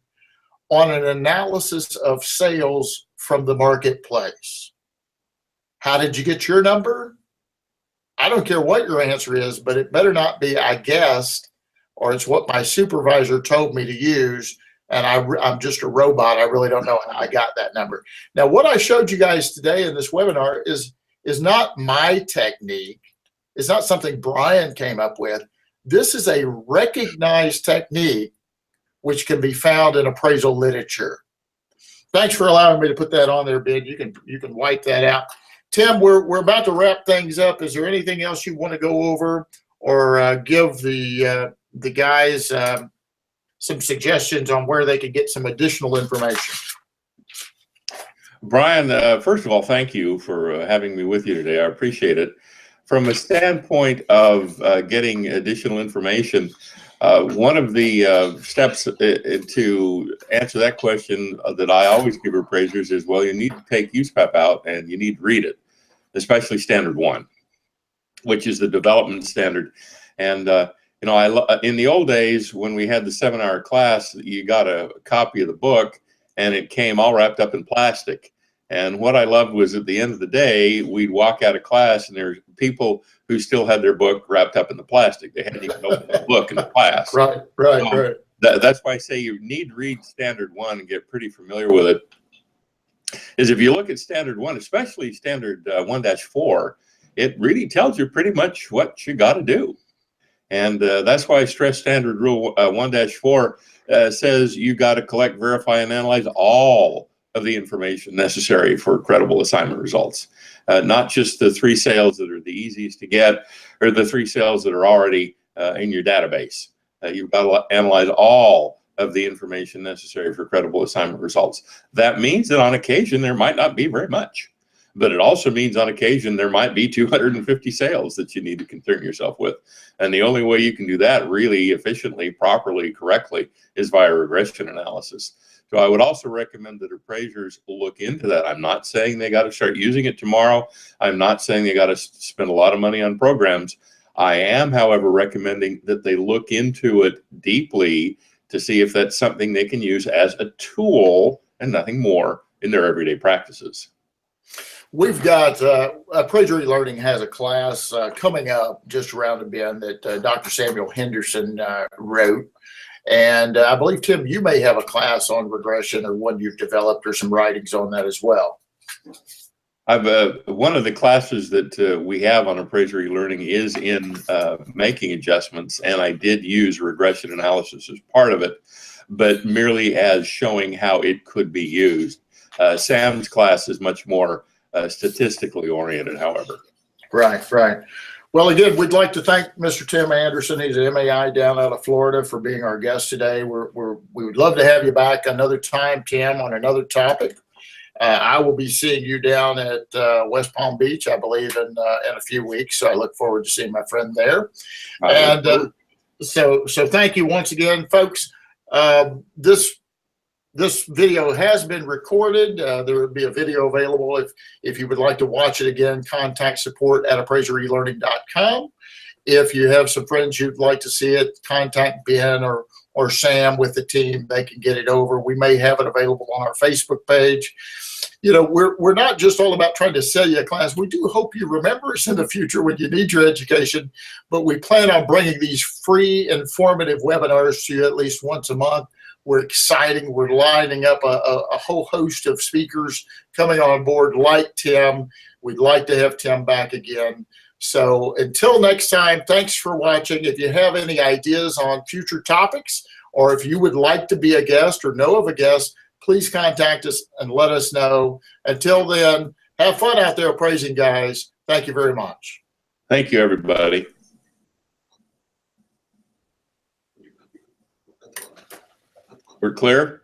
on an analysis of sales from the marketplace. How did you get your number? I don't care what your answer is, but it better not be I guessed, or it's what my supervisor told me to use, and I'm just a robot. I really don't know how I got that number. Now, what I showed you guys today in this webinar is not my technique. It's not something Brian came up with. This is a recognized technique which can be found in appraisal literature. thanks for allowing me to put that on there, Ben. You can wipe that out. Tim, we're about to wrap things up. Is there anything else you want to go over, or give the guys some suggestions on where they could get some additional information? Brian, first of all, thank you for having me with you today. I appreciate it. From a standpoint of getting additional information, one of the steps to answer that question that I always give appraisers is, well, you need to take USPAP out and you need to read it, especially Standard 1, which is the development standard. And you know, in the old days when we had the 7-hour class, you got a copy of the book and it came all wrapped up in plastic. And what I loved was at the end of the day, we'd walk out of class and there's people who still had their book wrapped up in the plastic. They hadn't even opened the book in the class. Right. That's why I say you need to read Standard 1 and get pretty familiar with it. Is if you look at Standard 1, especially Standard 1-4, it really tells you pretty much what you got to do. And that's why I stress Standard Rule 1-4 says you got to collect, verify, and analyze all of the information necessary for credible assignment results. Not just the 3 sales that are the easiest to get or the 3 sales that are already in your database. You've got to analyze all of the information necessary for credible assignment results. That means that on occasion there might not be very much, but it also means on occasion there might be 250 sales that you need to concern yourself with. And the only way you can do that really efficiently, properly, correctly is via regression analysis. So I would also recommend that appraisers look into that. I'm not saying they got to start using it tomorrow. I'm not saying they got to spend a lot of money on programs. I am, however, recommending that they look into it deeply to see if that's something they can use as a tool and nothing more in their everyday practices. We've got Appraisal Learning has a class coming up just around the bend that Dr. Samuel Henderson wrote. And I believe, Tim, you may have a class on regression or one you've developed or some writings on that as well. One of the classes that we have on Appraisal Learning is in making adjustments, and I did use regression analysis as part of it, but merely as showing how it could be used. Sam's class is much more statistically oriented, however. Right. Well, again, we'd like to thank Mr. Tim Anderson. He's an MAI down out of Florida for being our guest today. We would love to have you back another time, Tim, on another topic. I will be seeing you down at West Palm Beach, I believe, in a few weeks. So I look forward to seeing my friend there. And so thank you once again, folks. This video has been recorded. There will be a video available. If you would like to watch it again, contact support@appraisalrelearning.com. If you have some friends you'd like to see it, contact Ben or Sam with the team. They can get it over. We may have it available on our Facebook page. You know, we're not just all about trying to sell you a class. We do hope you remember us in the future when you need your education, but we plan on bringing these free, informative webinars to you at least once a month. We're exciting. We're lining up a whole host of speakers coming on board like Tim. We'd like to have Tim back again. So until next time, thanks for watching. If you have any ideas on future topics, or if you would like to be a guest or know of a guest, please contact us and let us know. Until then, have fun out there appraising, guys. Thank you very much. Thank you, everybody. We're clear?